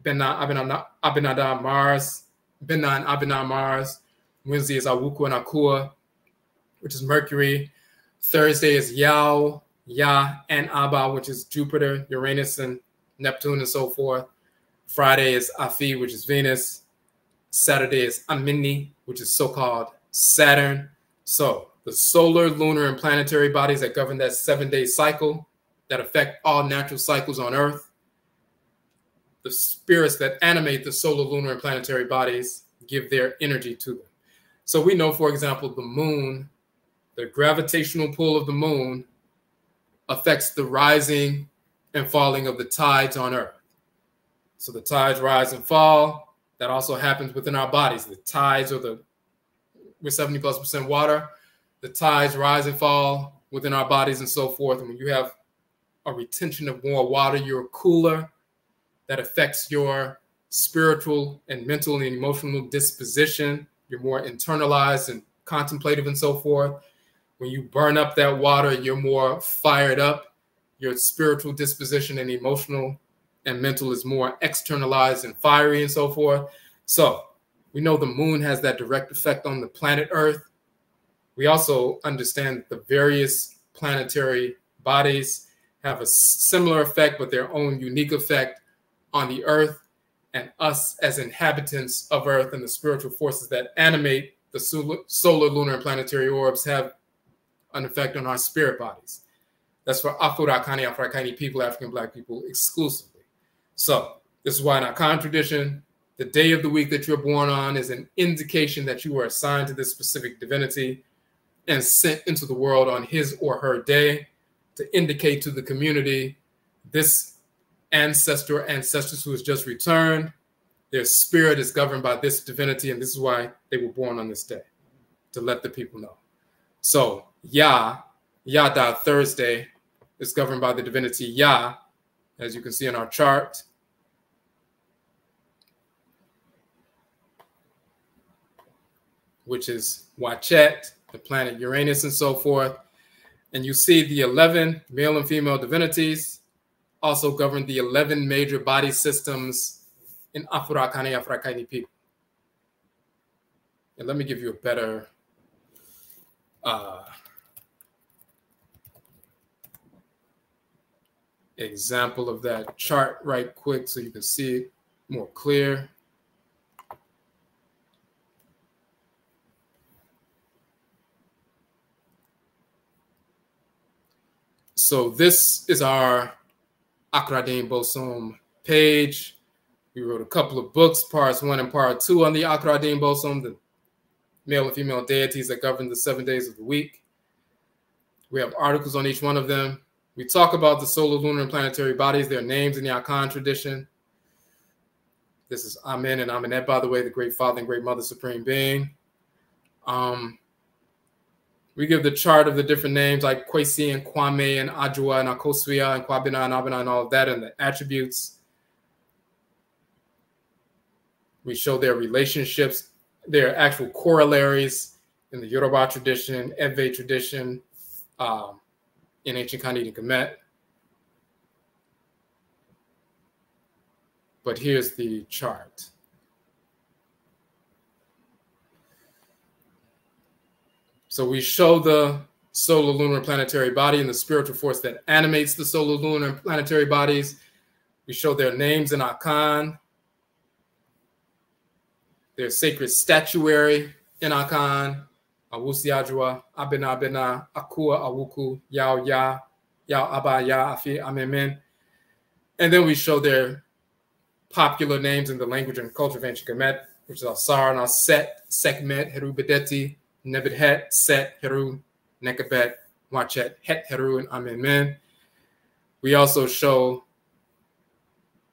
Speaker 1: Abenada Mars, Benna and Abena Mars. Wednesday is Awuku and Akua, which is Mercury. Thursday is Yao, Ya, and Aba, which is Jupiter, Uranus, and Neptune, and so forth. Friday is Afi, which is Venus. Saturday is Amini, which is so-called Saturn. So the solar, lunar, and planetary bodies that govern that 7-day cycle that affect all natural cycles on Earth. The spirits that animate the solar, lunar, and planetary bodies give their energy to them. So we know, for example, the moon, the gravitational pull of the moon affects the rising and falling of the tides on Earth. So the tides rise and fall. That also happens within our bodies. The tides we're 70+% water. The tides rise and fall within our bodies and so forth. And when you have a retention of more water, you're cooler. That affects your spiritual and mental and emotional disposition. You're more internalized and contemplative and so forth. When you burn up that water, you're more fired up. Your spiritual disposition and emotional and mental is more externalized and fiery and so forth. So we know the moon has that direct effect on the planet Earth. We also understand the various planetary bodies have a similar effect, but their own unique effect on the Earth and us as inhabitants of Earth, and the spiritual forces that animate the solar, lunar, and planetary orbs have an effect on our spirit bodies. That's for Afuraitkaitnit people, African Black people exclusively. So this is why in our Akan tradition, the day of the week that you're born on is an indication that you were assigned to this specific divinity and sent into the world on his or her day to indicate to the community this ancestor or ancestress who has just returned, their spirit is governed by this divinity, and this is why they were born on this day, to let the people know. So Yaa Thursday is governed by the divinity Yaa, as you can see in our chart. Which is Yaa-Wadjet, the planet Uranus and so forth. And you see the 11 male and female divinities also govern the 11 major body systems in Afuraitkaitnit people. And let me give you a better example of that chart right quick so you can see it more clear. So this is our Akradin Bosom page. We wrote a couple of books, parts 1 and part 2 on the Akradin Bosom, the male and female deities that govern the 7 days of the week. We have articles on each one of them. We talk about the solar, lunar, and planetary bodies, their names in the Akan tradition. This is Amen and Amenet, by the way, the great father and great mother supreme being. We give the chart of the different names like Kwesi and Kwame and Ajua and Akoswia and Kwabina and Abina and all of that, and the attributes. We show their relationships, their actual corollaries in the Yoruba tradition, Ewe tradition, in ancient Kanit and Kemet. But here's the chart. So we show the solar, lunar, and planetary body and the spiritual force that animates the solar, lunar, and planetary bodies. We show their names in Akan, their sacred statuary in Akan, Awusi Ajua, Abena Abena, Akua Awuku, Yao Ya, Yao Aba Ya Afi Amemen. And then we show their popular names in the language and culture of ancient Kemet, which is Asar and Aset, Sekmet, Heru Bedeti, Nebedhet, Set, Heru, Nekabet, Wachet, Het, Heru, and Amen. We also show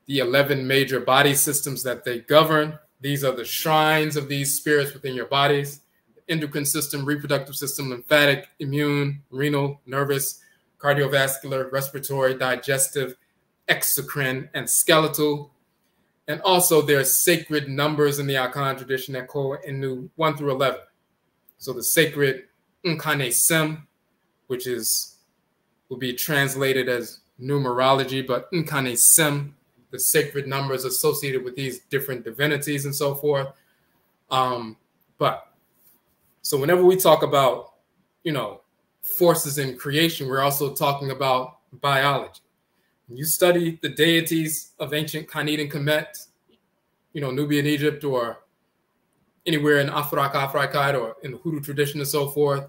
Speaker 1: the 11 major body systems that they govern. These are the shrines of these spirits within your bodies: the endocrine system, reproductive system, lymphatic, immune, renal, nervous, cardiovascular, respiratory, digestive, exocrine, and skeletal. And also there's sacred numbers in the Akan tradition that go into 1 through 11. So the sacred Nkane Sem, which will be translated as numerology, but Nkane Sem, the sacred numbers associated with these different divinities and so forth. So whenever we talk about, forces in creation, we're also talking about biology. When you study the deities of ancient Kanit and Kemet, Nubian Egypt, or anywhere in Afuraitkaitnit or in the Hoodoo tradition and so forth,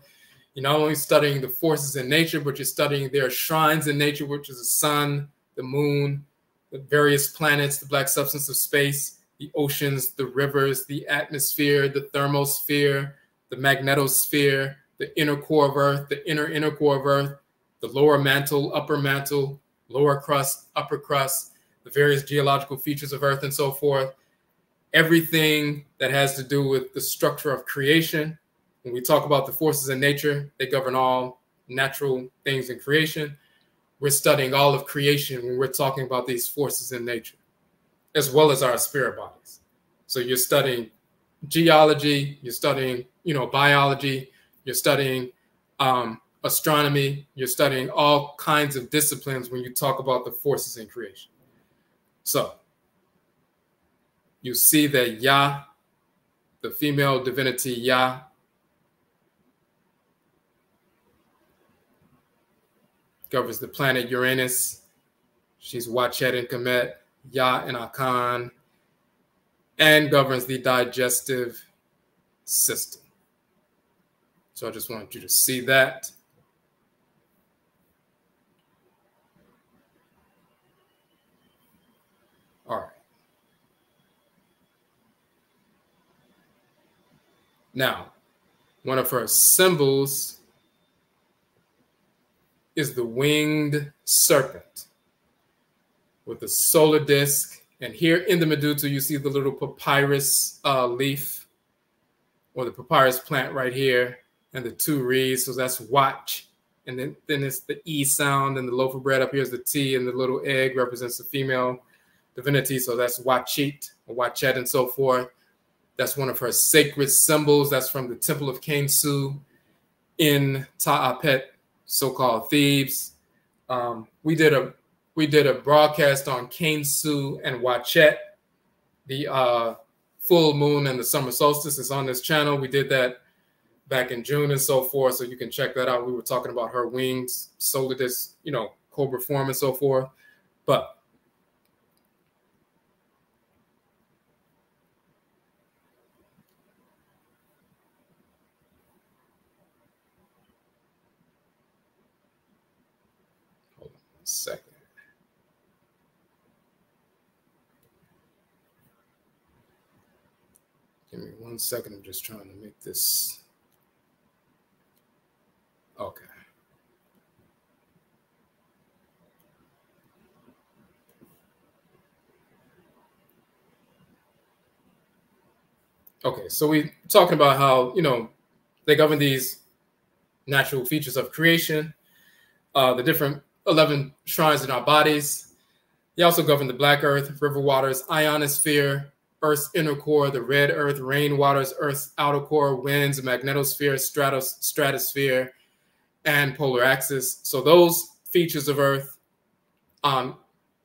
Speaker 1: you're not only studying the forces in nature, but you're studying their shrines in nature, which is the sun, the moon, the various planets, the black substance of space, the oceans, the rivers, the atmosphere, the thermosphere, the magnetosphere, the inner core of Earth, the inner core of Earth, the lower mantle, upper mantle, lower crust, upper crust, the various geological features of Earth and so forth. Everything that has to do with the structure of creation. When we talk about the forces in nature, they govern all natural things in creation. We're studying all of creation when we're talking about these forces in nature, as well as our spirit bodies. So you're studying geology, you're studying, biology, you're studying astronomy, you're studying all kinds of disciplines when you talk about the forces in creation. So you see that Yaa, the female divinity Yaa, governs the planet Uranus. She's Yaa-Wadjet and Kemet, Yaa and Akan, and governs the digestive system. So I just want you to see that. All right. Now, one of her symbols is the winged serpent with the solar disk. And here in the Medusa, you see the little papyrus leaf, or the papyrus plant right here, and the two reeds. So that's watch. And then it's the E sound, and the loaf of bread up here is the T, and the little egg represents the female divinity. So that's Wadjet or Wadjet and so forth. That's one of her sacred symbols. That's from the Temple of Khonsu in Ta'apet, so-called Thebes. We did a broadcast on Khonsu and Wadjet, the full moon and the summer solstice is on this channel. We did that back in June and so forth, so you can check that out. We were talking about her wings, solar disk, cobra form and so forth. But hold on 1 second. Give me 1 second. I'm just trying to make this. Okay. Okay, so we're talking about how, they govern these natural features of creation, the different 11 shrines in our bodies. They also govern the black earth, river waters, ionosphere, Earth's inner core, the red earth, rain waters, Earth's outer core, winds, magnetosphere, stratosphere, and polar axis. So those features of Earth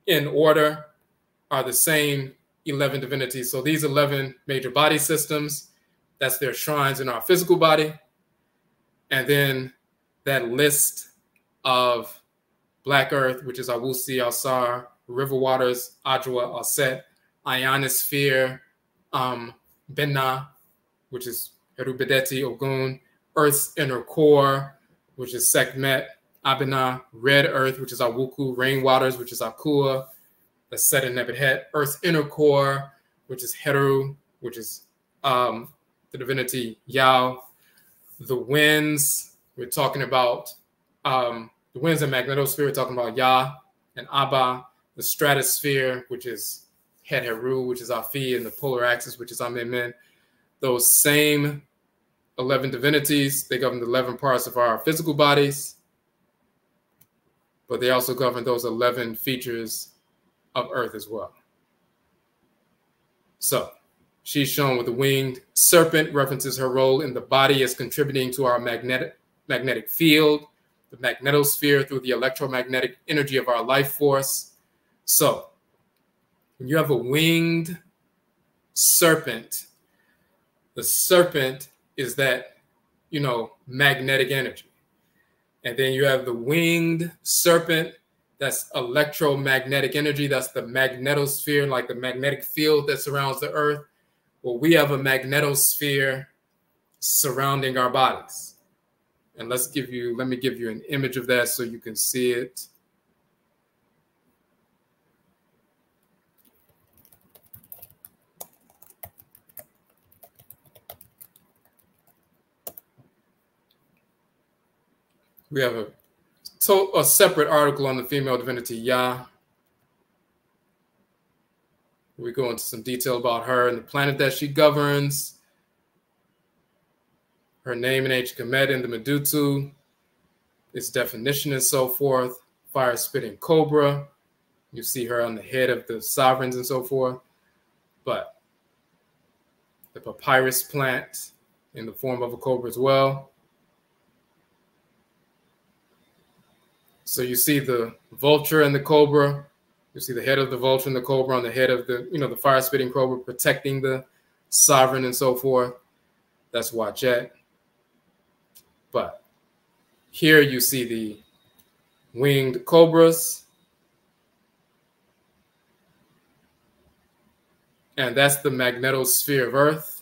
Speaker 1: in order are the same 11 divinities. So these 11 major body systems, that's their shrines in our physical body. And then that list of black earth, which is Awusi, Alsar, river waters, Adwa, Aset, ionosphere, Benna, which is Herubedeti, Ogun, Earth's inner core, which is Sekhmet, Abena, red earth, which is Awuku, rain waters, which is Akua, the Set and Nebuchadnezzar, Earth's inner core, which is Heru, which is the divinity Yao, the winds, we're talking about the winds and magnetosphere, we're talking about Yah and Abba, the stratosphere, which is Het Heru, which is Afi, and the polar axis, which is Amen. Those same 11 divinities, they govern the 11 parts of our physical bodies, but they also govern those 11 features of Earth as well. So she's shown with the winged serpent, references her role in the body as contributing to our magnetic field, the magnetosphere through the electromagnetic energy of our life force. So when you have a winged serpent, the serpent is that, magnetic energy. And then you have the winged serpent, that's electromagnetic energy. That's the magnetosphere, like the magnetic field that surrounds the earth, Well, we have a magnetosphere surrounding our bodies. And let me give you an image of that so you can see it. We have a separate article on the female divinity Ya. We go into some detail about her and the planet that she governs, her name in ancient Kemet in the Medutu, its definition and so forth, fire-spitting cobra. You see her on the head of the sovereigns and so forth. But the papyrus plant in the form of a cobra as well. So you see the vulture and the cobra. You see the head of the vulture and the cobra on the head of the, the fire-spitting cobra protecting the sovereign and so forth. That's Yaa-Wadjet. But here you see the winged cobras. And that's the magnetosphere of Earth.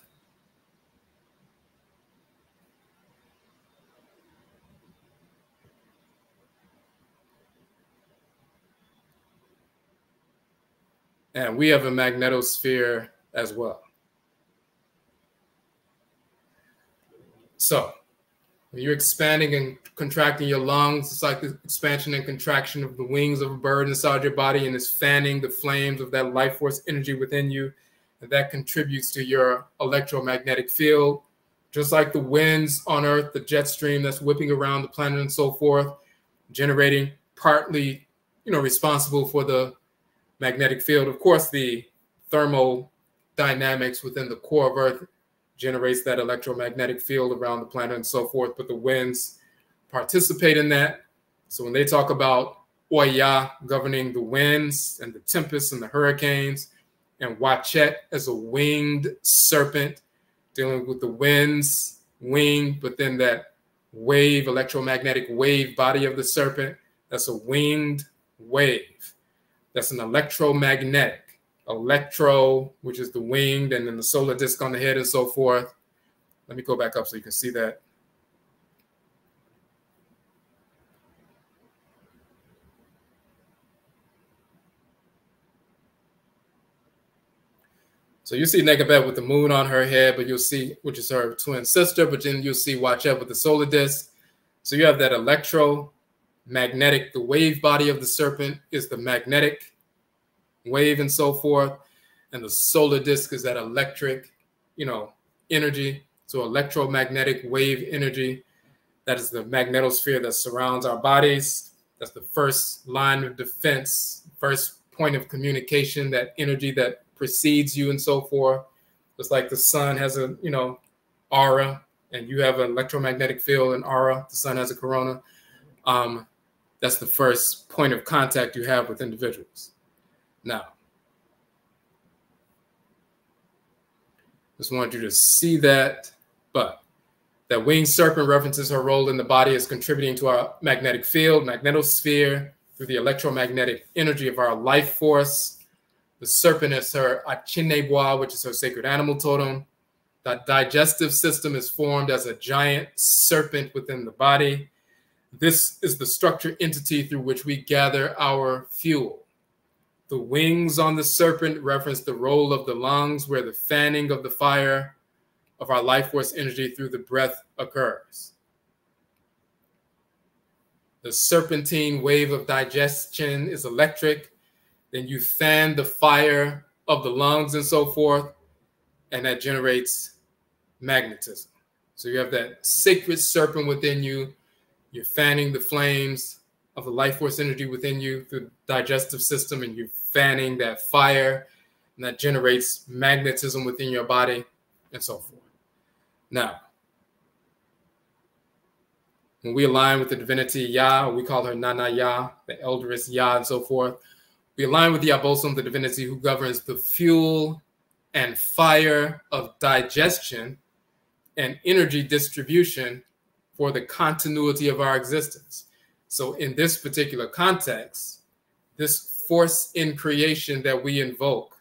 Speaker 1: And we have a magnetosphere as well. So when you're expanding and contracting your lungs, it's like the expansion and contraction of the wings of a bird inside your body, and it's fanning the flames of that life force energy within you. And that contributes to your electromagnetic field. Just like the winds on Earth, the jet stream that's whipping around the planet and so forth, generating partly, responsible for the magnetic field. Of course, the thermodynamics within the core of Earth generates that electromagnetic field around the planet and so forth, but the winds participate in that. So when they talk about Oya governing the winds and the tempests and the hurricanes, and Wadjet as a winged serpent dealing with the winds, wing, but then that wave, electromagnetic wave body of the serpent, that's a winged wave. That's an electromagnetic. Electro, which is the winged, and then the solar disk on the head and so forth. Let me go back up so you can see that. So you see NKWAMUA with the moon on her head, but you'll see, which is her twin sister, but then you'll see Wadjet with the solar disk. So you have that electromagnetic, the wave body of the serpent is the magnetic wave and so forth. And the solar disk is that electric, energy. So electromagnetic wave energy, that is the magnetosphere that surrounds our bodies. That's the first line of defense, first point of communication, that energy that precedes you and so forth. It's like the sun has a, aura, and you have an electromagnetic field and aura. The sun has a corona. That's the first point of contact you have with individuals. Now, just wanted you to see that, but that winged serpent references her role in the body as contributing to our magnetic field, magnetosphere, through the electromagnetic energy of our life force. The serpent is her Achinebwa, which is her sacred animal totem. That digestive system is formed as a giant serpent within the body. This is the structure entity through which we gather our fuel. The wings on the serpent reference the role of the lungs, where the fanning of the fire of our life force energy through the breath occurs. The serpentine wave of digestion is electric. Then you fan the fire of the lungs and so forth, and that generates magnetism. So you have that sacred serpent within you. You're fanning the flames of the life force energy within you through the digestive system, and you're fanning that fire, and that generates magnetism within your body and so forth. Now, when we align with the divinity Ya, we call her Nana Ya, the elderess Ya and so forth, we align with the Abosom, the divinity who governs the fuel and fire of digestion and energy distribution for the continuity of our existence. So in this particular context, this force in creation that we invoke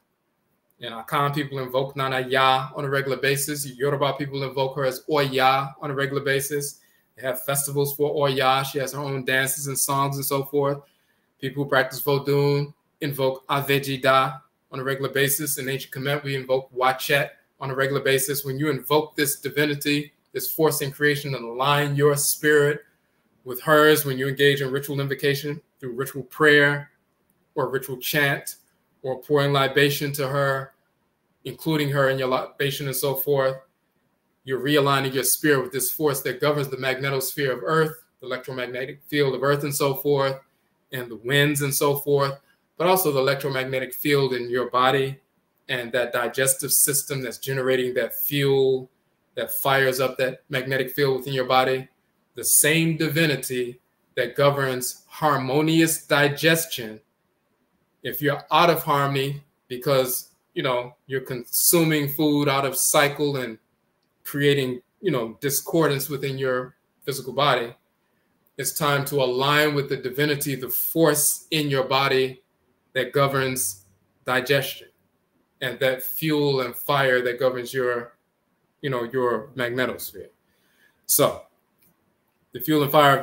Speaker 1: And Akan people invoke Nana Ya on a regular basis. Yoruba people invoke her as Oya on a regular basis. They have festivals for Oya. She has her own dances and songs and so forth. People who practice Vodun invoke Avejida on a regular basis. In ancient Kemet, we invoke Yaa-Wadjet on a regular basis. When you invoke this divinity, this force in creation, and align your spirit with hers, when you engage in ritual invocation through ritual prayer or ritual chant or pouring libation to her, including her in your libation and so forth, you're realigning your spirit with this force that governs the magnetosphere of Earth, the electromagnetic field of Earth and so forth, and the winds and so forth, but also the electromagnetic field in your body and that digestive system that's generating that fuel that fires up that magnetic field within your body. The same divinity that governs harmonious digestion. If you're out of harmony because, you're consuming food out of cycle and creating, discordance within your physical body, it's time to align with the divinity, the force in your body that governs digestion and that fuel and fire that governs your magnetosphere. So the fuel and fire of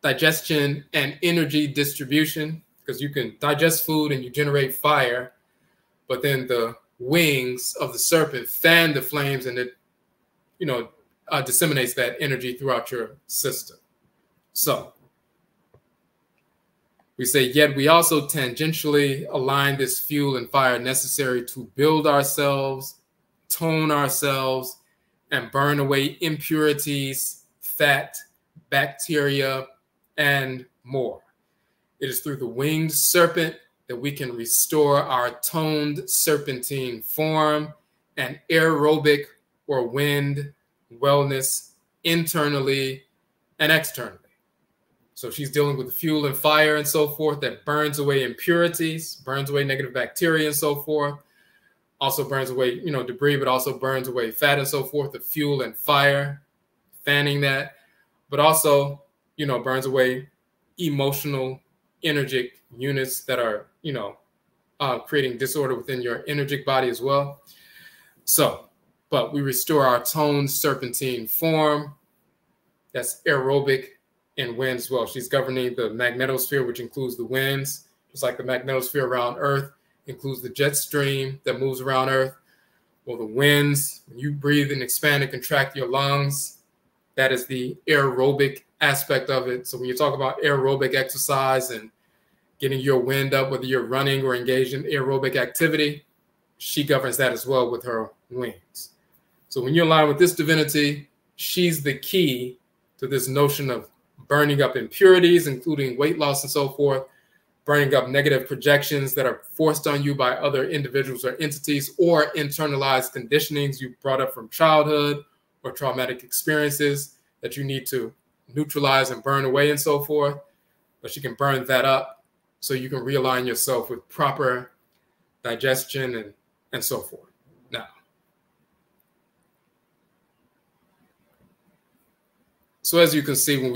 Speaker 1: digestion and energy distribution, because you can digest food and you generate fire, but then the wings of the serpent fan the flames and it, disseminates that energy throughout your system. So we say, yet we also tangentially align this fuel and fire necessary to build ourselves, tone ourselves, and burn away impurities, fat, bacteria, and more. It is through the winged serpent that we can restore our toned serpentine form and aerobic or wind wellness internally and externally. So she's dealing with the fuel and fire and so forth that burns away impurities, burns away negative bacteria and so forth. Also burns away, debris, but also burns away fat and so forth, the fuel and fire, fanning that, but also, burns away emotional, energetic units that are, creating disorder within your energetic body as well. So, but we restore our toned serpentine form. That's aerobic and wind as well. She's governing the magnetosphere, which includes the winds, just like the magnetosphere around Earth includes the jet stream that moves around Earth. Well, the winds, when you breathe and expand and contract your lungs, that is the aerobic aspect of it. So when you talk about aerobic exercise and getting your wind up, whether you're running or engaged in aerobic activity, she governs that as well with her wings. So when you align with this divinity, she's the key to this notion of burning up impurities, including weight loss and so forth, burning up negative projections that are forced on you by other individuals or entities, or internalized conditionings you brought up from childhood or traumatic experiences that you need to neutralize and burn away and so forth. But you can burn that up so you can realign yourself with proper digestion and so forth. Now, so as you can see, when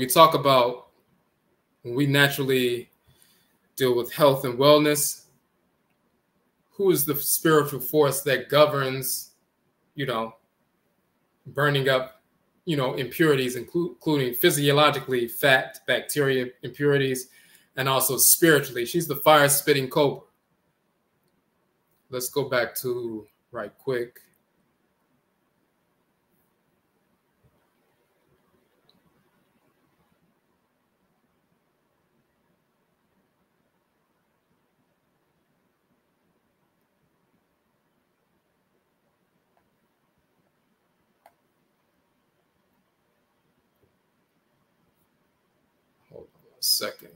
Speaker 1: we naturally deal with health and wellness, who is the spiritual force that governs, burning up, impurities, including physiologically fat, bacteria, impurities, and also spiritually? She's the fire-spitting cobra. Let's go back to right quick. Hold on a second.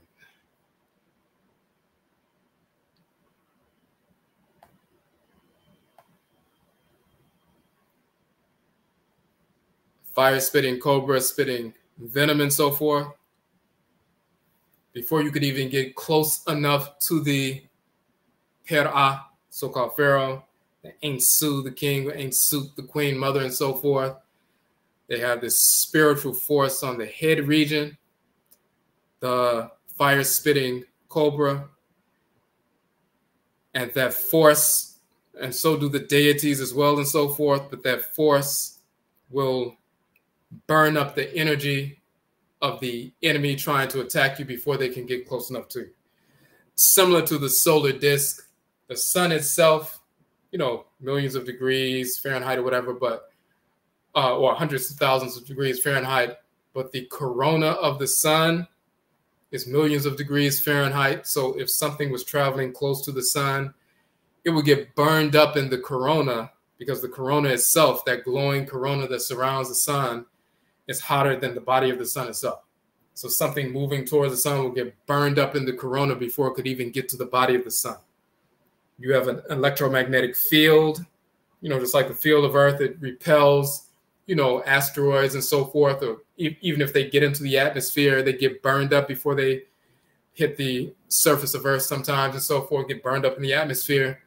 Speaker 1: Fire-spitting cobra, spitting venom and so forth. Before you could even get close enough to the Per'a, so-called pharaoh, the Ainsu, the king, Ainsu, the queen mother, and so forth, they have this spiritual force on the head region, the fire-spitting cobra, and that force and so do the deities as well and so forth, but that force will burn up the energy of the enemy trying to attack you before they can get close enough to you. Similar to the solar disk, the sun itself, you know, millions of degrees Fahrenheit or whatever, but or hundreds of thousands of degrees Fahrenheit, but the corona of the sun is millions of degrees Fahrenheit. So if something was traveling close to the sun, it would get burned up in the corona, because the corona itself, that glowing corona that surrounds the sun, is hotter than the body of the sun itself. So something moving towards the sun will get burned up in the corona before it could even get to the body of the sun. You have an electromagnetic field, you know, just like the field of Earth, it repels, you know, asteroids and so forth, or even if they get into the atmosphere, they get burned up before they hit the surface of Earth sometimes and so forth, get burned up in the atmosphere.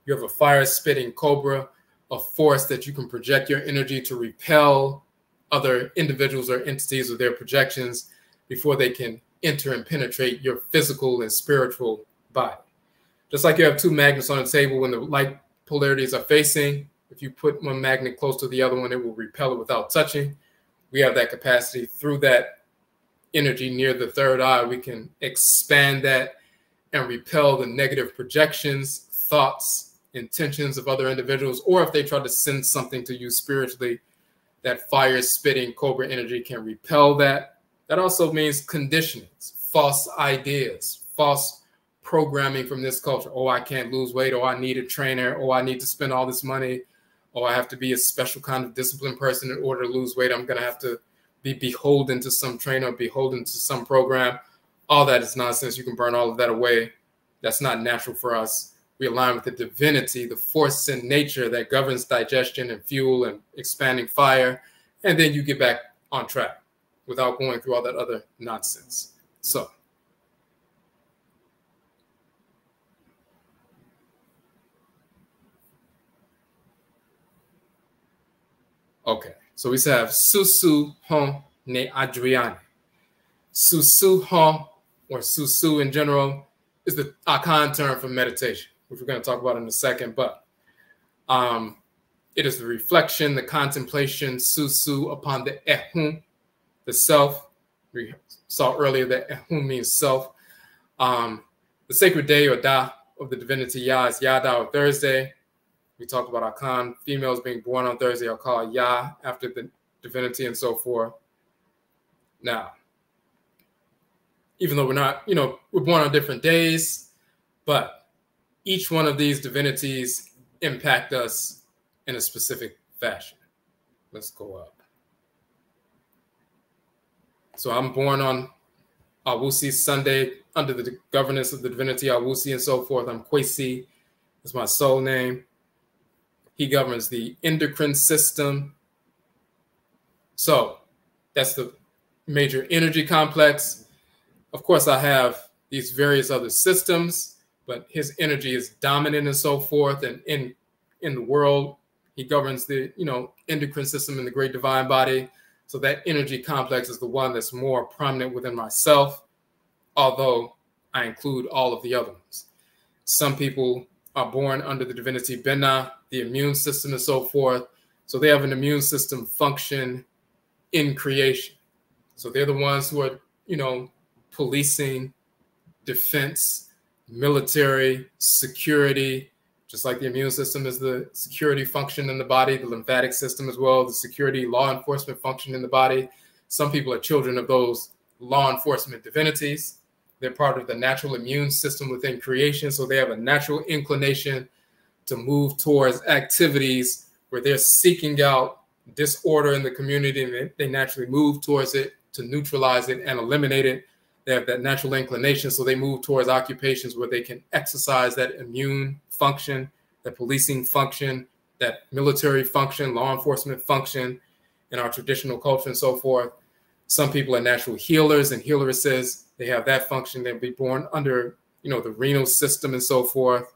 Speaker 1: You have a fire-spitting cobra, a force that you can project your energy to repel other individuals or entities with their projections before they can enter and penetrate your physical and spiritual body. Just like you have two magnets on a table, when the light polarities are facing, if you put one magnet close to the other one, it will repel it without touching. We have that capacity through that energy near the third eye. We can expand that and repel the negative projections, thoughts, intentions of other individuals, or if they try to send something to you spiritually, that fire-spitting cobra energy can repel that. That also means conditionings, false ideas, false programming from this culture. Oh, I can't lose weight. Oh, I need a trainer. Oh, I need to spend all this money. Oh, I have to be a special kind of disciplined person in order to lose weight. I'm going to have to be beholden to some trainer, beholden to some program. All that is nonsense. You can burn all of that away. That's not natural for us. We align with the divinity, the force in nature that governs digestion and fuel and expanding fire. And then you get back on track without going through all that other nonsense. So, okay. So we have Susu Hon Ne Adriane. Susu Hon, or Susu in general, is the Akan term for meditation, which we're going to talk about in a second, but it is the reflection, the contemplation, susu, upon the ahooden, the self. We saw earlier that ahooden means self. The sacred day or da of the divinity Ya is Yada, or Thursday. We talked about Akan, females being born on Thursday are called Ya after the divinity and so forth. Now, even though we're not, you know, we're born on different days, but each one of these divinities impact us in a specific fashion. Let's go up. So I'm born on Awusi Sunday under the governance of the divinity Awusi and so forth. I'm Kwesi, that's my soul name. He governs the endocrine system. So that's the major energy complex. Of course, I have these various other systems, but his energy is dominant and so forth. And in the world, he governs the, you know, endocrine system in the great divine body. So that energy complex is the one that's more prominent within myself, although I include all of the other ones. Some people are born under the divinity Benna, the immune system and so forth. So they have an immune system function in creation. So they're the ones who are, you know, policing, defense, military, security, just like the immune system is the security function in the body, the lymphatic system as well, the security law enforcement function in the body. Some people are children of those law enforcement divinities. They're part of the natural immune system within creation, so they have a natural inclination to move towards activities where they're seeking out disorder in the community, and they naturally move towards it to neutralize it and eliminate it. They have that natural inclination, so they move towards occupations where they can exercise that immune function, that policing function, that military function, law enforcement function in our traditional culture and so forth. Some people are natural healers and healeresses. They have that function. They'll be born under, you know, the renal system and so forth.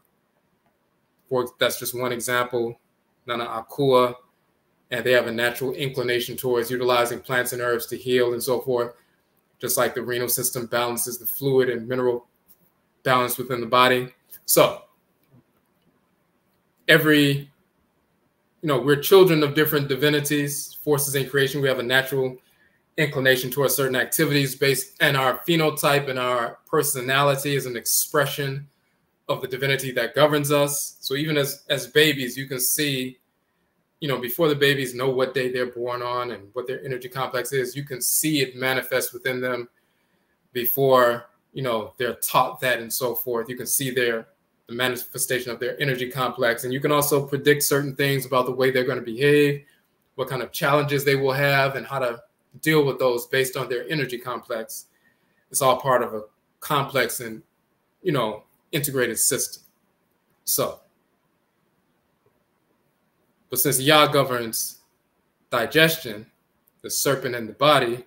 Speaker 1: That's just one example. Nana Akua, and they have a natural inclination towards utilizing plants and herbs to heal and so forth. Just like the renal system balances the fluid and mineral balance within the body. So every, we're children of different divinities, forces in creation. We have a natural inclination towards certain activities based, and our phenotype and our personality is an expression of the divinity that governs us. So even as babies, you can see, before the babies know what day they're born on and what their energy complex is, you can see it manifest within them before, they're taught that and so forth. You can see the manifestation of their energy complex. And you can also predict certain things about the way they're going to behave, what kind of challenges they will have, and how to deal with those based on their energy complex. It's all part of a complex and, integrated system. So, but since Yaa governs digestion, the serpent in the body,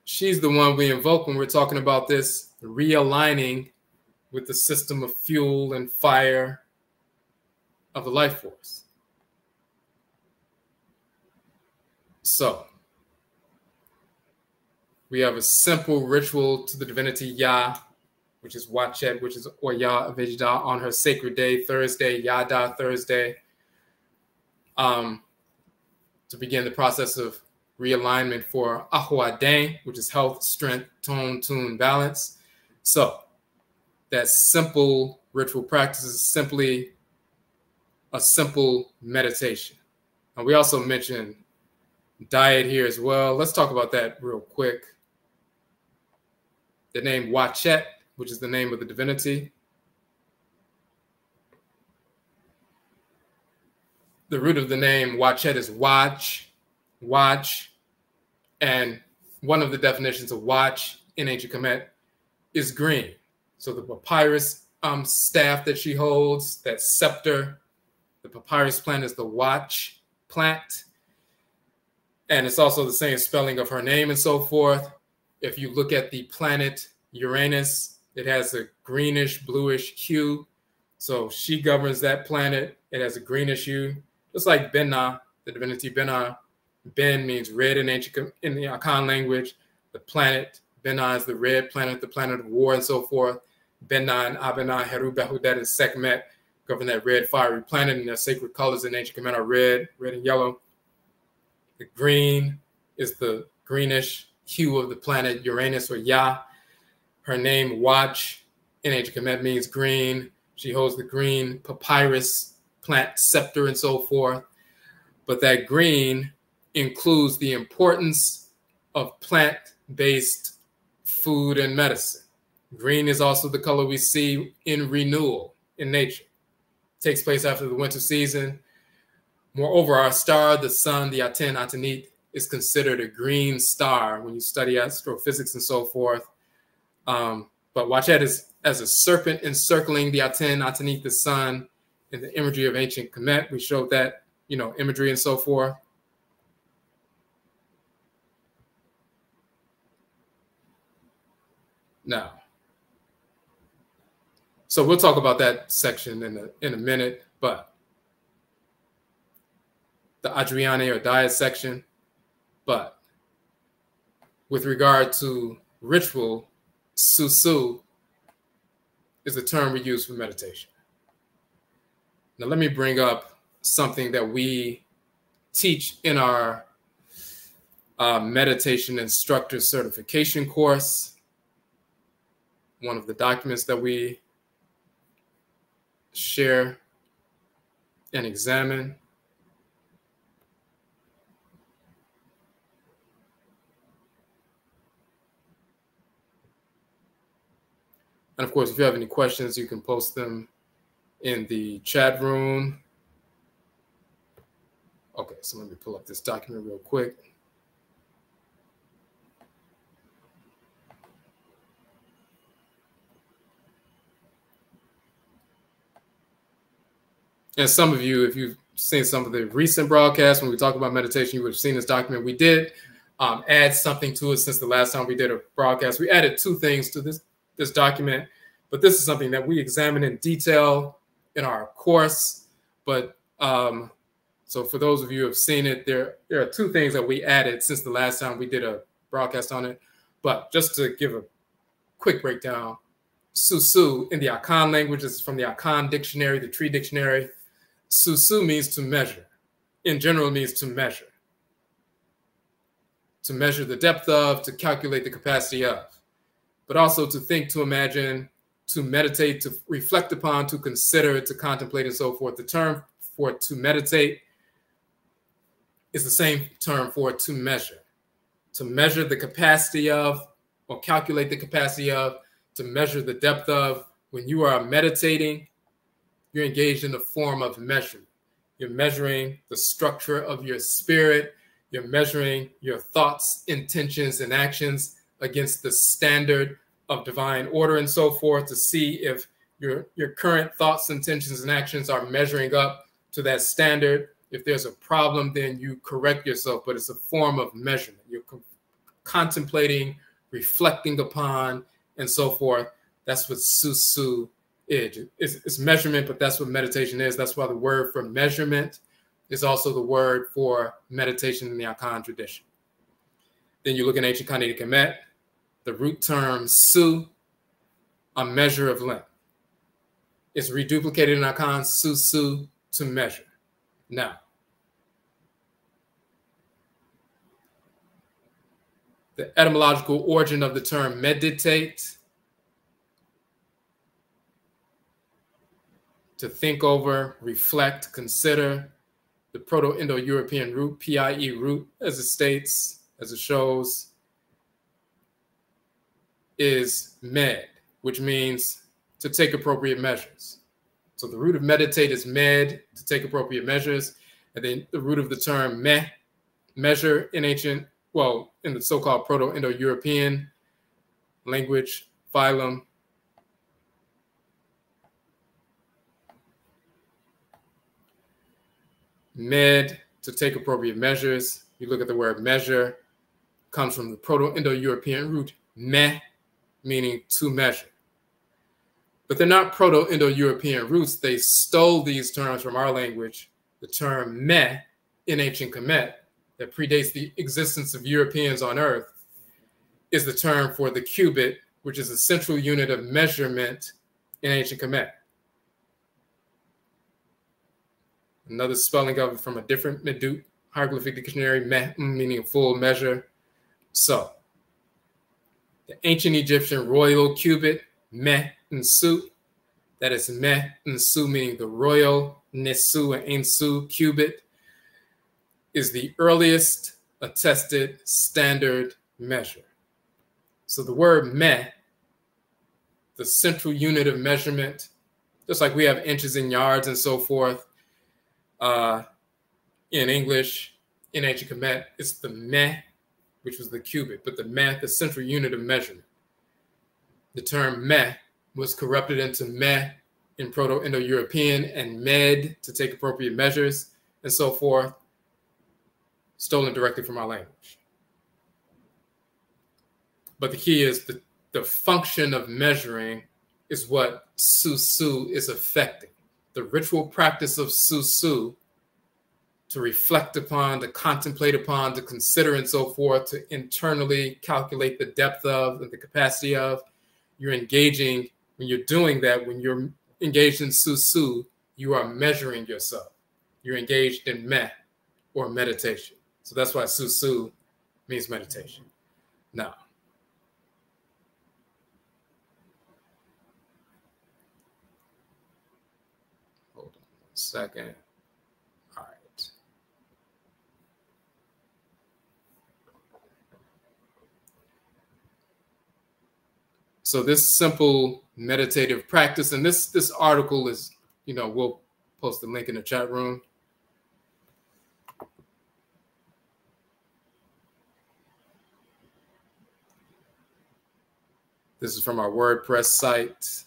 Speaker 1: she's the one we invoke when we're talking about this realigning with the system of fuel and fire of the life force. So, we have a simple ritual to the divinity Yaa, which is Yaa-Wadjet, which is or Yaa-Wadjet on her sacred day, Thursday, Yada Thursday, to begin the process of realignment for ahooden, which is health, strength, tone, tune, balance. So that simple ritual practice is simply a simple meditation. And we also mentioned diet here as well. Let's talk about that real quick. The name Wadjet, which is the name of the divinity. The root of the name Wadjet is watch, and one of the definitions of watch in ancient Kemet is green. So the papyrus staff that she holds, that scepter, the papyrus plant is the watch plant. And it's also the same spelling of her name and so forth. If you look at the planet Uranus, it has a greenish, bluish hue. So she governs that planet. It has a greenish hue. Just like Benna, the divinity Benna. Ben means red in ancient, in the Akan language. The planet Benna is the red planet, the planet of war and so forth. Benna and Abena, Heru, Behudet, and Sekhmet govern that red fiery planet, and their sacred colors in ancient Kemet are red and yellow. The green is the greenish hue of the planet Uranus or Yaa. Her name, Watch, in ancient Kemet means green. She holds the green papyrus plant scepter and so forth. But that green includes the importance of plant-based food and medicine. Green is also the color we see in renewal in nature. It takes place after the winter season. Moreover, our star, the sun, the Aten-Atenit, is considered a green star when you study astrophysics and so forth. But Wadjet is as a serpent encircling the Aten-Atenit, the sun, in the imagery of ancient Kemet. We showed that, imagery and so forth. Now, so we'll talk about that section in a minute, but the Adriane or diet section. But with regard to ritual, susu is the term we use for meditation. Now, let me bring up something that we teach in our meditation instructor certification course. One of the documents that we share and examine. And of course, if you have any questions, you can post them in the chat room. Okay, so let me pull up this document real quick. And some of you, if you've seen some of the recent broadcasts when we talk about meditation, you would have seen this document. We did add something to it since the last time we did a broadcast. We added two things to this document, but this is something that we examine in detail in our course. But so for those of you who have seen it, there are two things that we added since the last time we did a broadcast on it. But just to give a quick breakdown, Susu in the Akan language, this is from the Akan dictionary, the tree dictionary. Susu means to measure. In general, it means to measure. To measure the depth of, to calculate the capacity of, but also to think, to imagine, to meditate, to reflect upon, to consider, to contemplate, and so forth. The term for to meditate is the same term for to measure the capacity of, or calculate the capacity of, to measure the depth of. When you are meditating, you're engaged in a form of measurement. You're measuring the structure of your spirit. You're measuring your thoughts, intentions, and actions against the standard of divine order and so forth, to see if your current thoughts, intentions, and actions are measuring up to that standard. If there's a problem, then you correct yourself, but it's a form of measurement. You're contemplating, reflecting upon, and so forth. That's what Susu is. It's measurement, but that's what meditation is. That's why the word for measurement is also the word for meditation in the Akan tradition. Then you look in ancient Khanate Kemet, the root term su, a measure of length. It's reduplicated in Akan, Susu, to measure. Now, the etymological origin of the term meditate, to think over, reflect, consider. The Proto-Indo-European root, PIE root, as it states, as it shows, is med, which means to take appropriate measures. So the root of meditate is med, to take appropriate measures. And then the root of the term meh, measure, in ancient, well, in the so-called Proto-Indo-European language, phylum, med, to take appropriate measures. You look at the word measure, comes from the Proto-Indo-European root meh, meaning to measure. But they're not Proto-Indo-European roots. They stole these terms from our language. The term meh in ancient Kemet, that predates the existence of Europeans on Earth, is the term for the cubit, which is a central unit of measurement in ancient Kemet. Another spelling of it from a different Medut hieroglyphic dictionary, meh, meaning full measure. So, the ancient Egyptian royal cubit, meh nsu, that is meh nsu, meaning the royal nesu and ensu cubit, is the earliest attested standard measure. So the word meh, the central unit of measurement, just like we have inches and yards and so forth, in English, in ancient Kemet, it's the meh, which was the cubit, but the meh, the central unit of measurement. The term meh was corrupted into meh in Proto-Indo-European and med, to take appropriate measures and so forth, stolen directly from our language. But the key is the function of measuring is what Susu is affecting. The ritual practice of Susu, to reflect upon, to contemplate upon, to consider and so forth, to internally calculate the depth of and the capacity of. You're engaging, when you're doing that, when you're engaged in Susu, you are measuring yourself. You're engaged in meh, or meditation. So that's why Susu means meditation. Now, hold on 1 second. All right. So this simple meditative practice, and this article is, we'll post the link in the chat room. This is from our WordPress site.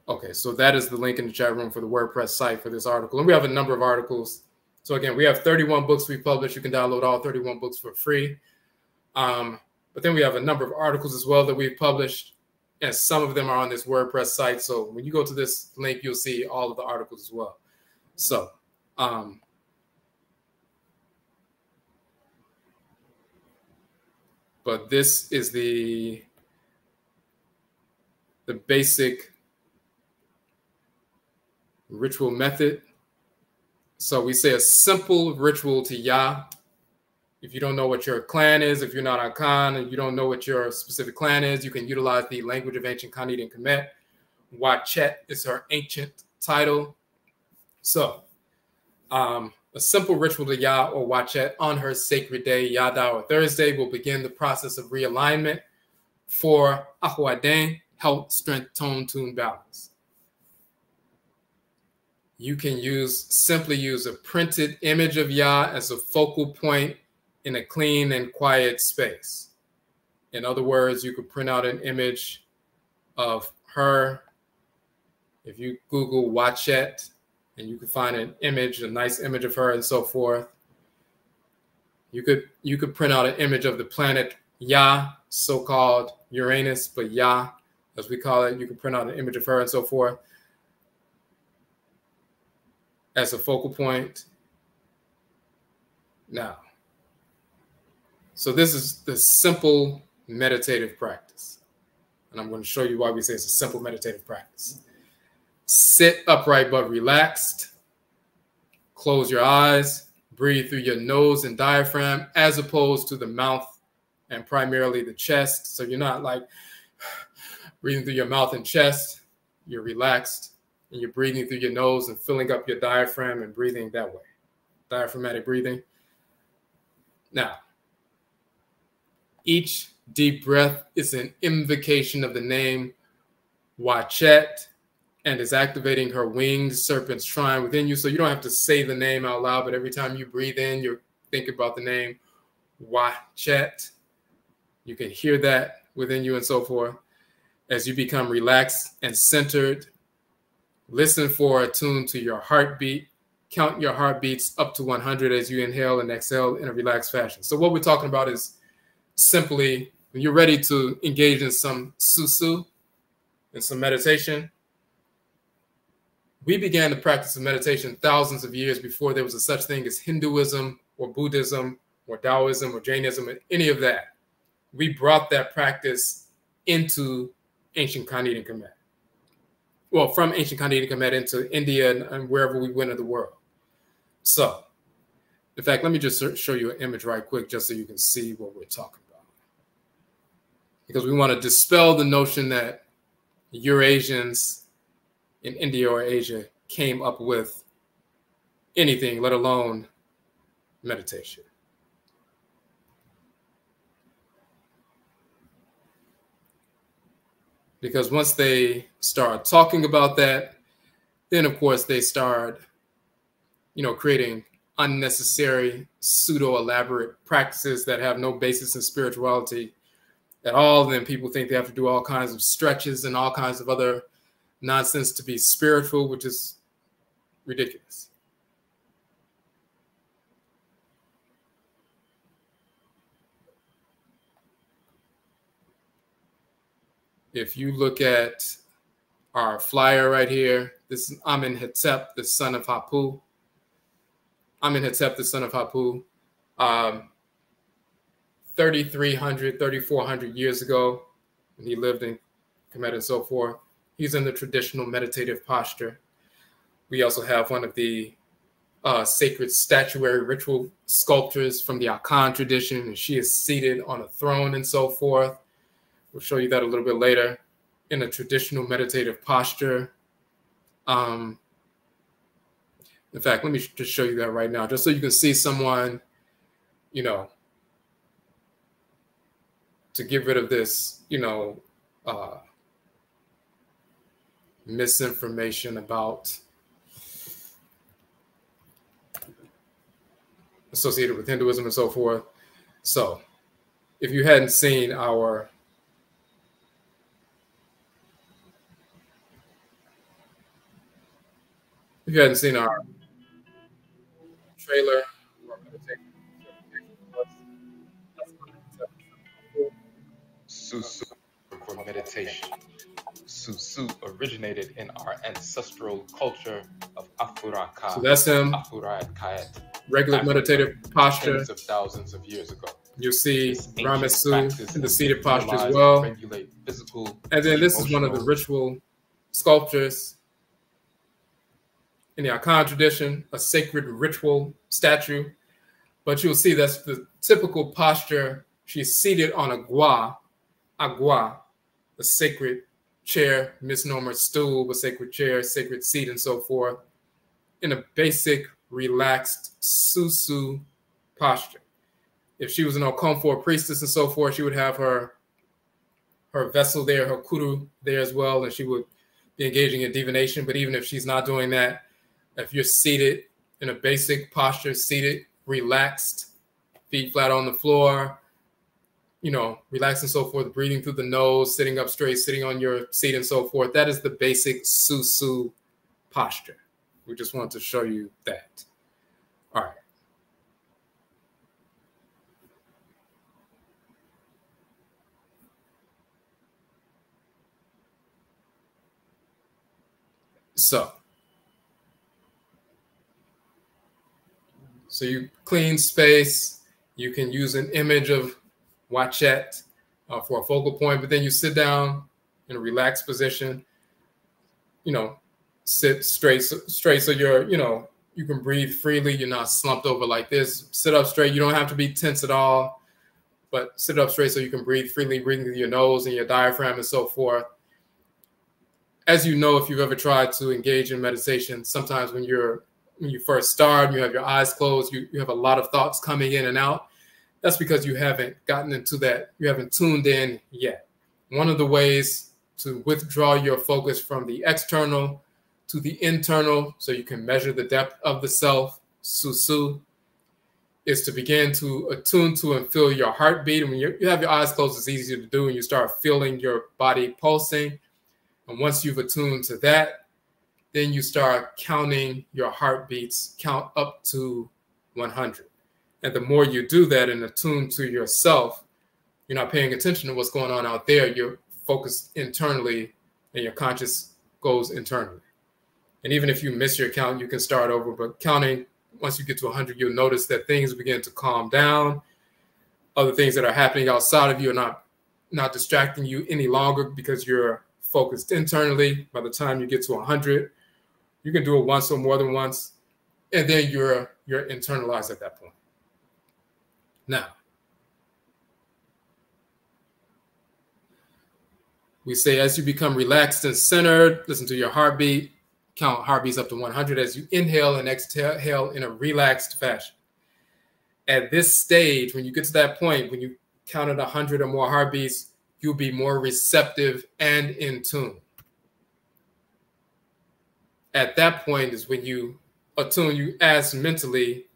Speaker 1: Okay, so that is the link in the chat room for the WordPress site for this article. And we have a number of articles. So again, we have 31 books we published. You can download all 31 books for free. But then we have a number of articles as well that we've published, and some of them are on this WordPress site. So when you go to this link, you'll see all of the articles as well. So, but this is the the basic ritual method. So we say a simple ritual to Yaa. If you don't know what your clan is, if you're not Akan and you don't know what your specific clan is, you can utilize the language of ancient Khanid and Kemet. Yaa-Wadjet is her ancient title. So a simple ritual to Yaa or Wadjet on her sacred day, Yada or Thursday, will begin the process of realignment for ahooden, health, strength, tone, tune, balance. You can simply use a printed image of Yaa as a focal point in a clean and quiet space. In other words, you could print out an image of her. If you Google Wadjet, and you can find an image, a nice image of her and so forth. You could print out an image of the planet Yaa, so-called Uranus, but Yaa, as we call it. You can print out an image of her and so forth as a focal point. Now, so this is the simple meditative practice. And I'm going to show you why we say it's a simple meditative practice. Sit upright but relaxed. Close your eyes. Breathe through your nose and diaphragm as opposed to the mouth and primarily the chest. So you're not like breathing through your mouth and chest. You're relaxed and you're breathing through your nose and filling up your diaphragm and breathing that way. Diaphragmatic breathing. Now, each deep breath is an invocation of the name Wadjet, and is activating her winged serpent's shrine within you. So you don't have to say the name out loud, but every time you breathe in, you're thinking about the name Wadjet. You can hear that within you and so forth. As you become relaxed and centered, listen for a tune to your heartbeat. Count your heartbeats up to 100 as you inhale and exhale in a relaxed fashion. So what we're talking about is simply, when you're ready to engage in some susu, in some meditation. We began the practice of meditation thousands of years before there was a such thing as Hinduism or Buddhism or Taoism or Jainism or any of that. We brought that practice into ancient Khanid and Kemet. Well, from ancient Khanid and Kemet into India and wherever we went in the world. So, in fact, let me just show you an image right quick just so you can see what we're talking about. Because we want to dispel the notion that Eurasians in India or Asia came up with anything, let alone meditation. Because once they start talking about that, then of course they start, creating unnecessary pseudo-elaborate practices that have no basis in spirituality at all. Then people think they have to do all kinds of stretches and all kinds of other nonsense to be spiritual, which is ridiculous. If you look at our flyer right here, this is Amenhotep, the son of Hapu. Amenhotep, the son of Hapu, 3,300, 3,400 years ago, when he lived in Kemet and so forth. He's in the traditional meditative posture. We also have one of the sacred statuary ritual sculptures from the Akan tradition, and she is seated on a throne and so forth. We'll show you that a little bit later in a traditional meditative posture. In fact, let me just show you that right now, just so you can see someone, to get rid of this, misinformation about associated with Hinduism and so forth. So if you hadn't seen our trailer
Speaker 2: Susu for meditation. Susu originated in our ancestral culture of Afuraitkaitnit.
Speaker 1: So that's him.
Speaker 2: Afuraitkaitnit.
Speaker 1: Regular meditative posture.
Speaker 2: Tens of thousands of years ago.
Speaker 1: You'll see
Speaker 2: This ancient
Speaker 1: Ramasu
Speaker 2: practice
Speaker 1: in the
Speaker 2: is
Speaker 1: seated posture as
Speaker 2: utilized
Speaker 1: well.
Speaker 2: to regulate physical,
Speaker 1: And then this is one of the
Speaker 2: emotional,
Speaker 1: ritual sculptures in the Akan tradition, a sacred ritual statue. But you'll see that's the typical posture. She's seated on a agua, a sacred chair, misnomer stool, a sacred chair, sacred seat, and so forth, in a basic, relaxed susu posture. If she was an Okomfo priestess and so forth, she would have her vessel there, her kuru there as well, and she would be engaging in divination. But even if she's not doing that, if you're seated in a basic posture, seated, relaxed, feet flat on the floor, you know, relaxed and so forth, breathing through the nose, sitting up straight, sitting on your seat and so forth, that is the basic susu posture. We just want to show you that. All right. So you clean space. You can use an image of Yaa-Wadjet for a focal point, but then you sit down in a relaxed position, you know, sit straight so you're, you know, you can breathe freely. You're not slumped over like this. Sit up straight. You don't have to be tense at all, but sit up straight so you can breathe freely, breathing through your nose and your diaphragm and so forth. As you know, if you've ever tried to engage in meditation, sometimes when you first start, you have your eyes closed, you have a lot of thoughts coming in and out. That's because you haven't gotten into that, you haven't tuned in yet. One of the ways to withdraw your focus from the external to the internal, so you can measure the depth of the self, susu, is to begin to attune to and feel your heartbeat. And when you have your eyes closed, it's easy to do, and you start feeling your body pulsing. And once you've attuned to that, then you start counting your heartbeats, count up to 100. And the more you do that and attune to yourself, you're not paying attention to what's going on out there. You're focused internally, and your conscious goes internally. And even if you miss your count, you can start over. But counting, once you get to 100, you'll notice that things begin to calm down. Other things that are happening outside of you are not distracting you any longer because you're focused internally. By the time you get to 100, you can do it once or more than once, and then you're internalized at that point. Now, we say as you become relaxed and centered, listen to your heartbeat, count heartbeats up to 100 as you inhale and exhale in a relaxed fashion. At this stage, when you get to that point, when you counted 100 or more heartbeats, you'll be more receptive and in tune. At that point is when you attune, you ask mentally,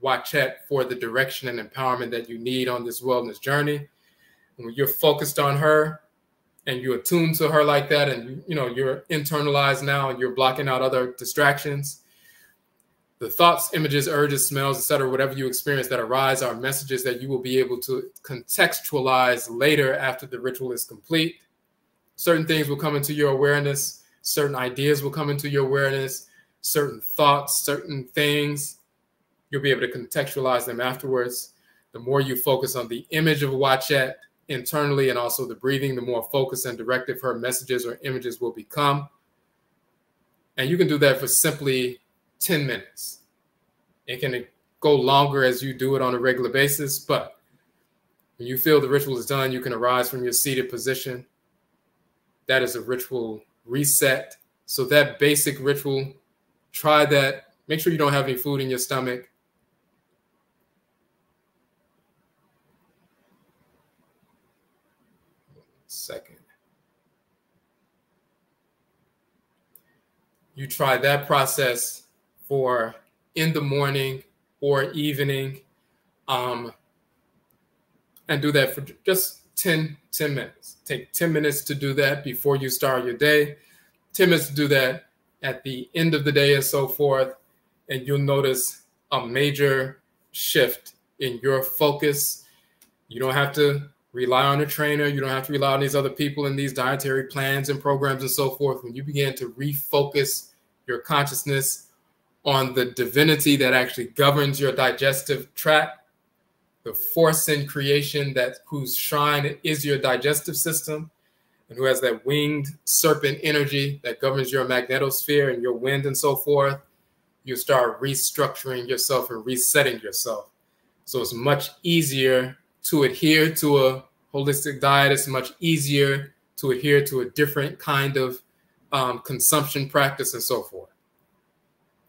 Speaker 1: Yaa-Wadjet, for the direction and empowerment that you need on this wellness journey. And when you're focused on her and you attune to her like that, and you're internalized now and you're blocking out other distractions, the thoughts, images, urges, smells, etc., whatever you experience that arise are messages that you will be able to contextualize later after the ritual is complete. Certain things will come into your awareness. Certain ideas will come into your awareness. Certain thoughts, certain things, you'll be able to contextualize them afterwards. The more you focus on the image of Yaa-Wadjet internally and also the breathing, the more focused and directive her messages or images will become. And you can do that for simply 10 minutes. It can go longer as you do it on a regular basis, but when you feel the ritual is done, you can arise from your seated position. That is a ritual reset. So that basic ritual, try that. Make sure you don't have any food in your stomach. Second. You try that process for in the morning or evening, and do that for just 10 minutes. Take 10 minutes to do that before you start your day, 10 minutes to do that at the end of the day and so forth, and you'll notice a major shift in your focus. You don't have to rely on a trainer. You don't have to rely on these other people and these dietary plans and programs and so forth. When you begin to refocus your consciousness on the divinity that actually governs your digestive tract, the force in creation that whose shrine is your digestive system, and who has that winged serpent energy that governs your magnetosphere and your wind and so forth, you start restructuring yourself and resetting yourself. So it's much easier to adhere to a holistic diet. It's much easier to adhere to a different kind of consumption practice and so forth.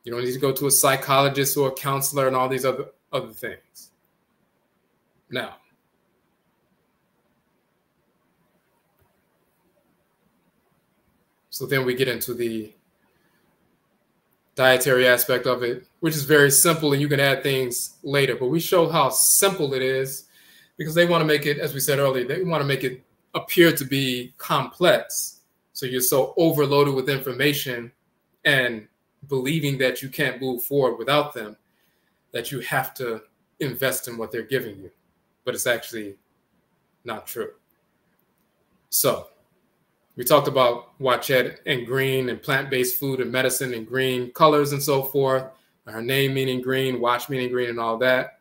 Speaker 1: You don't need to go to a psychologist or a counselor and all these other things. Now, so then we get into the dietary aspect of it, which is very simple, and you can add things later. But we show how simple it is because they want to make it, as we said earlier, they want to make it appear to be complex. So you're so overloaded with information and believing that you can't move forward without them, that you have to invest in what they're giving you. But it's actually not true. So we talked about Yaa-Wadjet and green and plant-based food and medicine and green colors and so forth. Her name meaning green, watch meaning green, and all that.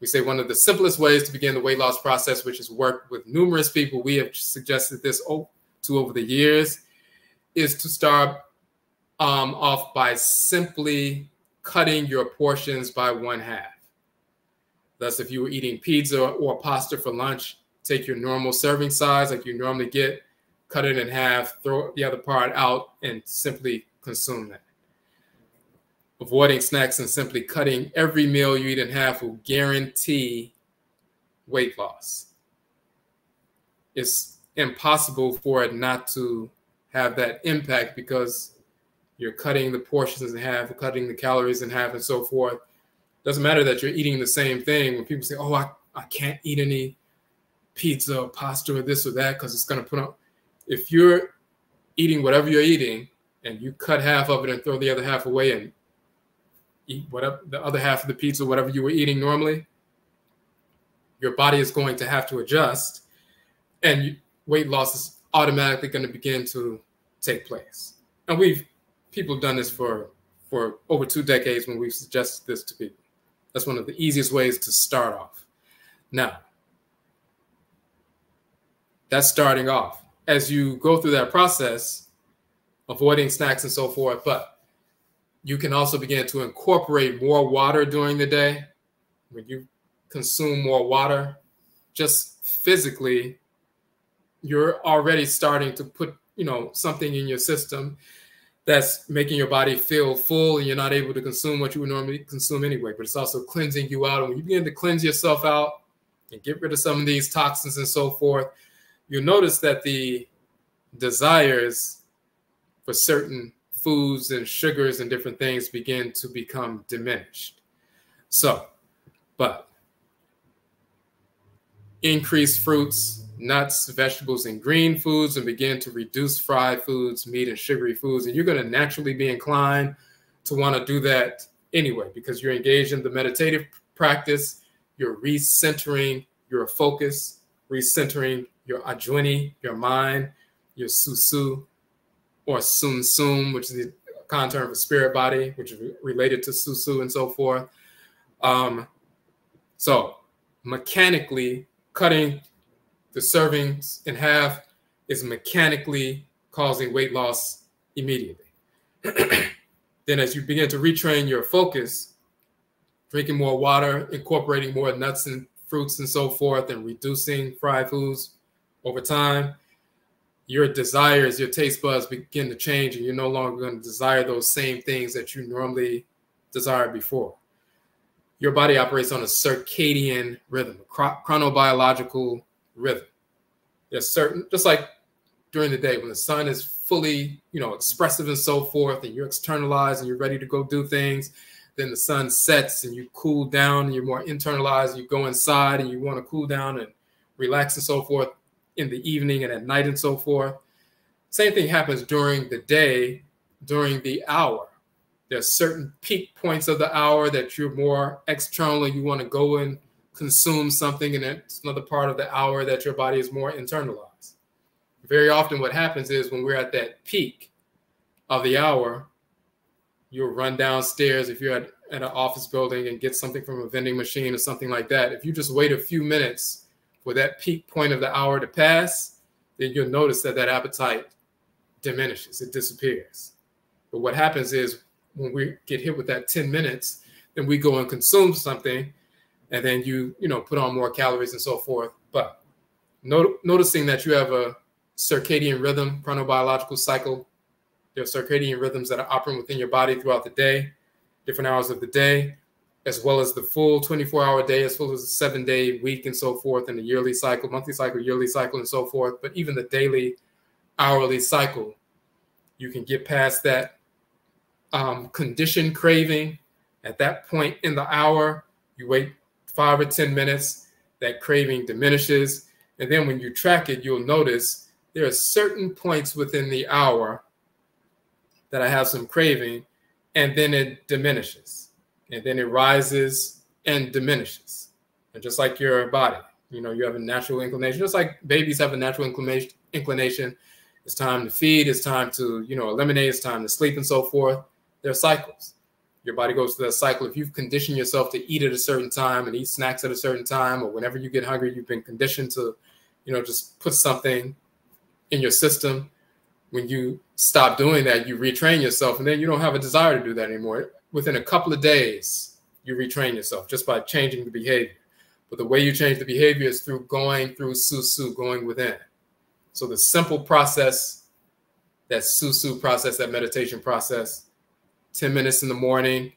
Speaker 1: We say one of the simplest ways to begin the weight loss process, which has worked with numerous people, we have suggested this to over the years, is to start off by simply cutting your portions by 1/2. Thus, if you were eating pizza or pasta for lunch, take your normal serving size like you normally get, cut it in half, throw the other part out, and simply consume that. Avoiding snacks and simply cutting every meal you eat in half will guarantee weight loss. It's impossible for it not to have that impact because you're cutting the portions in half, cutting the calories in half, and so forth. Doesn't matter that you're eating the same thing. When people say, oh, I can't eat any pizza or pasta or this or that because it's going to put on. If you're eating whatever you're eating and you cut half of it and throw the other half away and eat whatever the other half of the pizza, whatever you were eating normally, your body is going to have to adjust, and weight loss is automatically going to begin to take place. And people have done this for over 2 decades when we've suggested this to people. That's one of the easiest ways to start off. Now, that's starting off. As you go through that process, avoiding snacks and so forth, but you can also begin to incorporate more water during the day. When you consume more water, just physically, you're already starting to put, something in your system that's making your body feel full, and you're not able to consume what you would normally consume anyway. But it's also cleansing you out. And when you begin to cleanse yourself out and get rid of some of these toxins and so forth, you'll notice that the desires for certain foods and sugars and different things begin to become diminished. So, but increase fruits, nuts, vegetables, and green foods, and begin to reduce fried foods, meat, and sugary foods. And you're going to naturally be inclined to want to do that anyway, because you're engaged in the meditative practice. You're recentering your focus, recentering your ajwini, your mind, your susu, or sum, which is the Akan term for spirit body, which is related to susu and so forth. So mechanically, cutting the servings in half is mechanically causing weight loss immediately. Then as you begin to retrain your focus, drinking more water, incorporating more nuts and fruits and so forth, and reducing fried foods over time, your desires, your taste buds begin to change, and you're no longer going to desire those same things that you normally desired before. Your body operates on a circadian rhythm, a chronobiological rhythm. There's certain, just like during the day when the sun is fully, expressive and so forth, and you're externalized and you're ready to go do things, then the sun sets and you cool down and you're more internalized, you go inside and you want to cool down and relax and so forth in the evening and at night and so forth. Same thing happens during the day, during the hour. There's certain peak points of the hour that you're more external and you want to go and consume something, and it's another part of the hour that your body is more internalized. Very often what happens is when we're at that peak of the hour, you'll run downstairs. If you're at an office building and get something from a vending machine or something like that, if you just wait a few minutes for that peak point of the hour to pass, then you'll notice that that appetite diminishes, it disappears. But what happens is when we get hit with that 10 minutes, then we go and consume something, and then you put on more calories and so forth. But noticing that you have a circadian rhythm, chronobiological cycle, there are circadian rhythms that are operating within your body throughout the day, different hours of the day, as well as the full 24-hour day, as well as the 7-day week and so forth, and the yearly cycle, monthly cycle, yearly cycle, and so forth. But even the daily, hourly cycle, you can get past that conditioned craving. At that point in the hour, you wait 5 or 10 minutes, that craving diminishes. And then when you track it, you'll notice there are certain points within the hour that I have some craving, and then it diminishes. And then it rises and diminishes. And just like your body, you have a natural inclination, just like babies have a natural inclination. It's time to feed, it's time to, eliminate, it's time to sleep and so forth. There are cycles. Your body goes through that cycle. If you've conditioned yourself to eat at a certain time and eat snacks at a certain time, or whenever you get hungry, you've been conditioned to, just put something in your system. When you stop doing that, you retrain yourself, and then you don't have a desire to do that anymore. Within a couple of days, you retrain yourself just by changing the behavior. But the way you change the behavior is through going through susu, going within. So the simple process, that susu process, that meditation process, 10 minutes in the morning,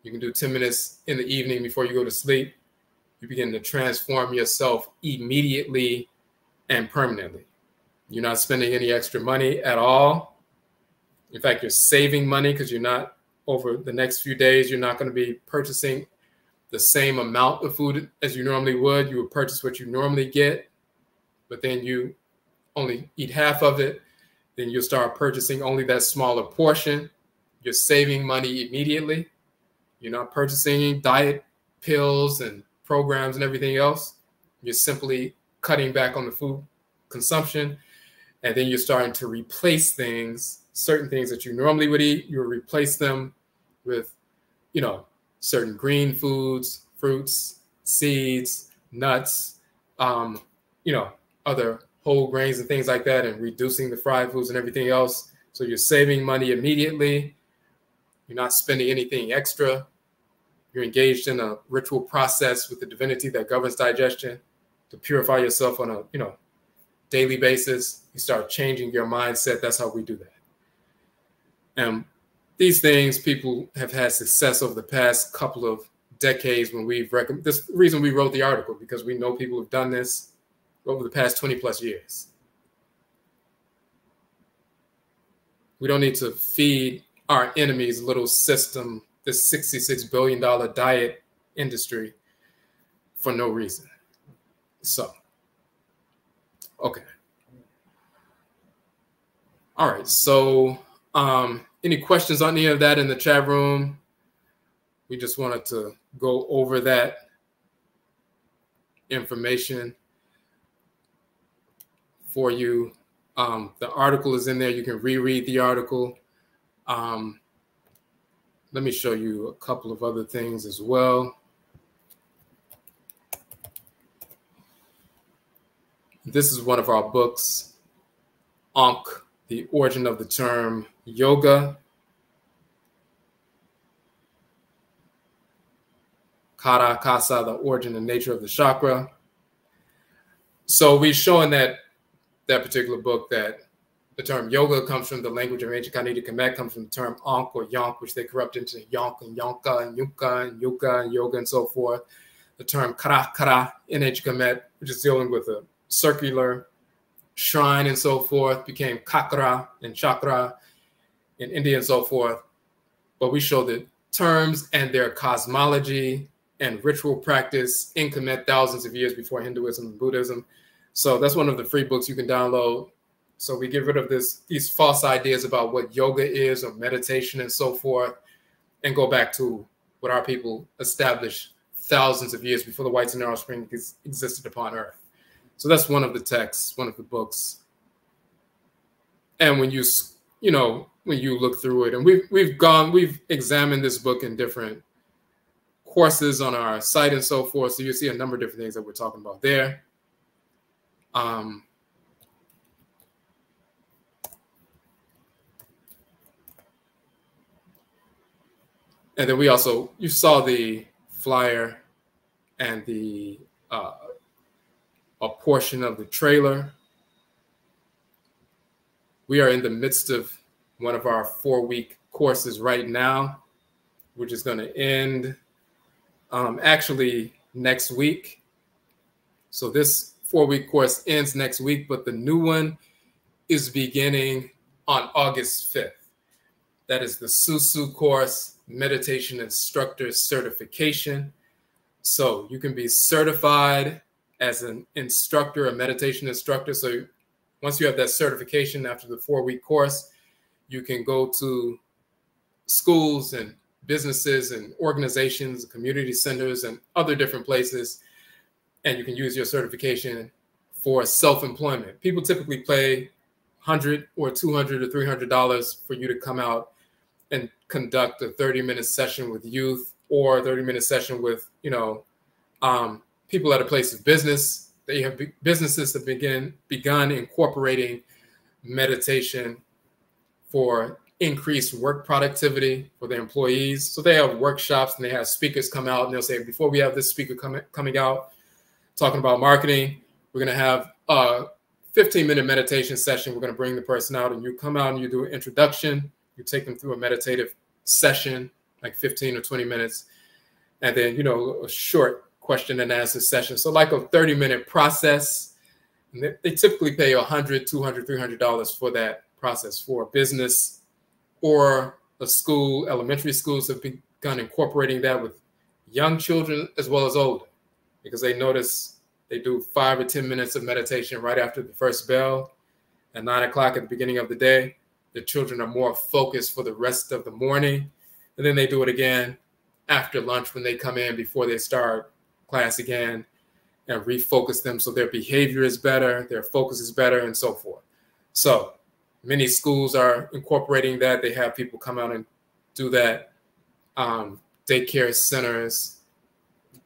Speaker 1: you can do 10 minutes in the evening before you go to sleep. You begin to transform yourself immediately and permanently. You're not spending any extra money at all. In fact, you're saving money because you're not, over the next few days, you're not going to be purchasing the same amount of food as you normally would. You would purchase what you normally get, but then you only eat half of it. Then you'll start purchasing only that smaller portion. You're saving money immediately. You're not purchasing diet pills and programs and everything else. You're simply cutting back on the food consumption. And then you're starting to replace things, certain things that you normally would eat. You replace them with, certain green foods, fruits, seeds, nuts, other whole grains and things like that, and reducing the fried foods and everything else. So you're saving money immediately. You're not spending anything extra. You're engaged in a ritual process with the divinity that governs digestion to purify yourself on a, daily basis. You start changing your mindset. That's how we do that. And these things, people have had success over the past couple of decades when we've recommended. This is the reason we wrote the article, because we know people have done this over the past 20 plus years. We don't need to feed our enemies little system, this $66 billion diet industry, for no reason. So, okay. All right, so any questions on any of that in the chat room? We just wanted to go over that information for you. The article is in there. You can reread the article. Let me show you a couple of other things as well. This is one of our books, Ankh, The Origin of the Term Yoga. Kara Kasa, The Origin and Nature of the Chakra. So we've shown that particular book that the term yoga comes from the language of ancient Khanate Kemet, comes from the term Ankh or Yonk, which they corrupt into Yonk and Yonka and Yunka and Yuka and Yoga and so forth. The term Kara in ancient Kemet, which is dealing with a circular shrine and so forth, became Kakra and Chakra in India and so forth. But we show the terms and their cosmology and ritual practice in Kemet thousands of years before Hinduism and Buddhism. So that's one of the free books you can download. So we get rid of these false ideas about what yoga is or meditation and so forth, and go back to what our people established thousands of years before the whites and their offspring existed upon Earth. So that's one of the texts, one of the books. And when you look through it, and we've examined this book in different courses on our site and so forth. So you'll see a number of different things that we're talking about there. And then we also, you saw the flyer and the a portion of the trailer. We are in the midst of one of our 4-week courses right now, which is going to end actually next week. So this 4-week course ends next week, but the new one is beginning on August 5th. That is the Susu course, Meditation Instructor Certification. So you can be certified as an instructor, a meditation instructor. So once you have that certification after the 4-week course, you can go to schools and businesses and organizations, community centers, and other different places, and you can use your certification for self-employment. People typically pay $100 or $200 or $300 for you to come out and conduct a 30-minute session with youth, or a 30-minute session with, people at a place of business. They have businesses that begun incorporating meditation for increased work productivity for their employees. So they have workshops and they have speakers come out, and they'll say, before we have this speaker coming out talking about marketing, we're going to have a 15-minute meditation session. We're going to bring the person out, and you come out and you do an introduction. You take them through a meditative session, like 15 or 20 minutes, and then, a short question and answer session. So like a 30-minute process. And they typically pay $100, $200, $300 for that process. For a business or a school, elementary schools have begun incorporating that with young children as well as older, because they notice they do 5 or 10 minutes of meditation right after the first bell at 9 o'clock at the beginning of the day. The children are more focused for the rest of the morning. And then they do it again after lunch when they come in before they start class again, and refocus them so their behavior is better, their focus is better, and so forth. So many schools are incorporating that. They have people come out and do that. Daycare centers,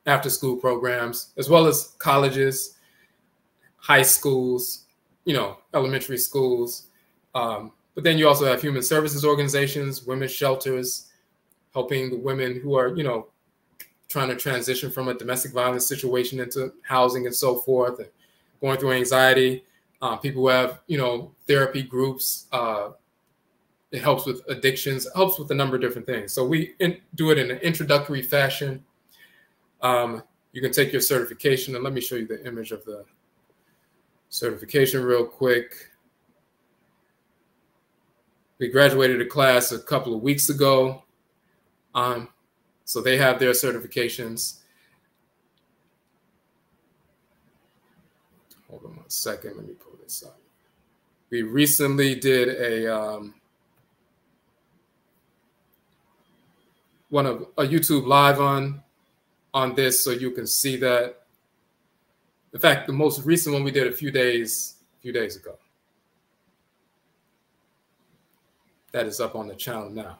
Speaker 1: after school programs, as well as colleges, high schools, elementary schools. But then you also have human services organizations, women's shelters, helping the women who are, trying to transition from a domestic violence situation into housing and so forth, and going through anxiety. People who have, therapy groups. It helps with addictions, helps with a number of different things. So we do it in an introductory fashion. You can take your certification, and let me show you the image of the certification real quick. We graduated a class a couple of weeks ago. So they have their certifications. Hold on 1 second, let me pull this up. We recently did a YouTube live on this, so you can see that. In fact, the most recent one we did a few days ago. That is up on the channel now.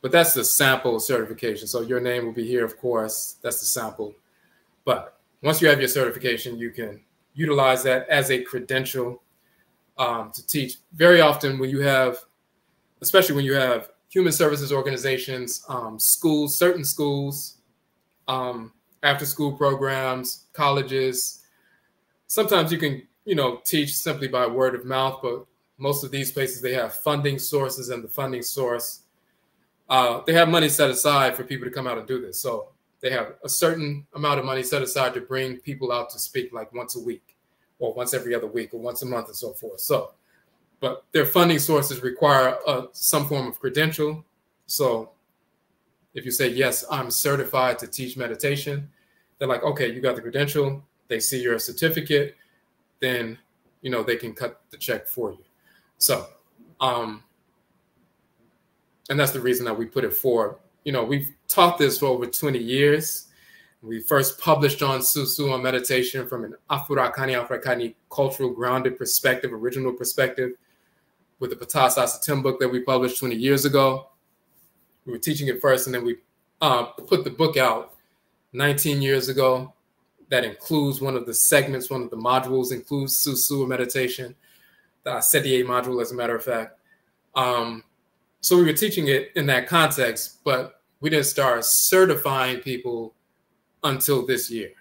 Speaker 1: But that's the sample certification. So your name will be here, of course. That's the sample. But once you have your certification, you can utilize that as a credential to teach. Very often when you have, especially when you have human services organizations, schools, certain schools, after school programs, colleges, sometimes you can, teach simply by word of mouth, but most of these places, they have funding sources, and the funding source, they have money set aside for people to come out and do this. So they have a certain amount of money set aside to bring people out to speak, like once a week or once every other week or once a month and so forth. So, but their funding sources require some form of credential. So if you say, yes, I'm certified to teach meditation, they're like, okay, you got the credential. They see your certificate, then, they can cut the check for you. So, and that's the reason that we put it forward. We've taught this for over 20 years. We first published on Susu, on meditation, from an Afuraitkaitnit cultural grounded perspective, original perspective, with the Patas Asatim book that we published 20 years ago. We were teaching it first, and then we put the book out 19 years ago. That includes one of the segments, one of the modules includes Susu meditation, the Asediye module, as a matter of fact. So we were teaching it in that context, but we didn't start certifying people until this year.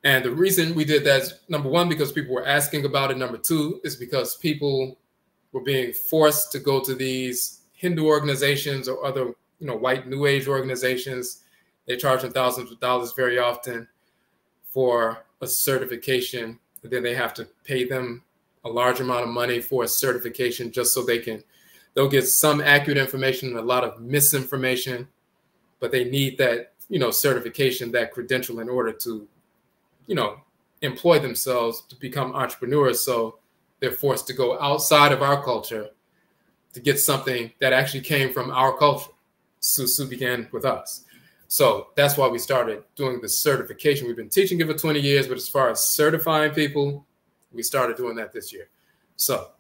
Speaker 1: And the reason we did that is, number one, because people were asking about it. Number two is because people were being forced to go to these Hindu organizations or other, white New Age organizations. They charge them thousands of dollars very often for a certification. And then they have to pay them a large amount of money for a certification just so they'll get some accurate information and a lot of misinformation, but they need that, certification, that credential in order to, employ themselves to become entrepreneurs. So they're forced to go outside of our culture to get something that actually came from our culture. Susu began with us. So that's why we started doing the certification. We've been teaching it for 20 years, but as far as certifying people, we started doing that this year. So,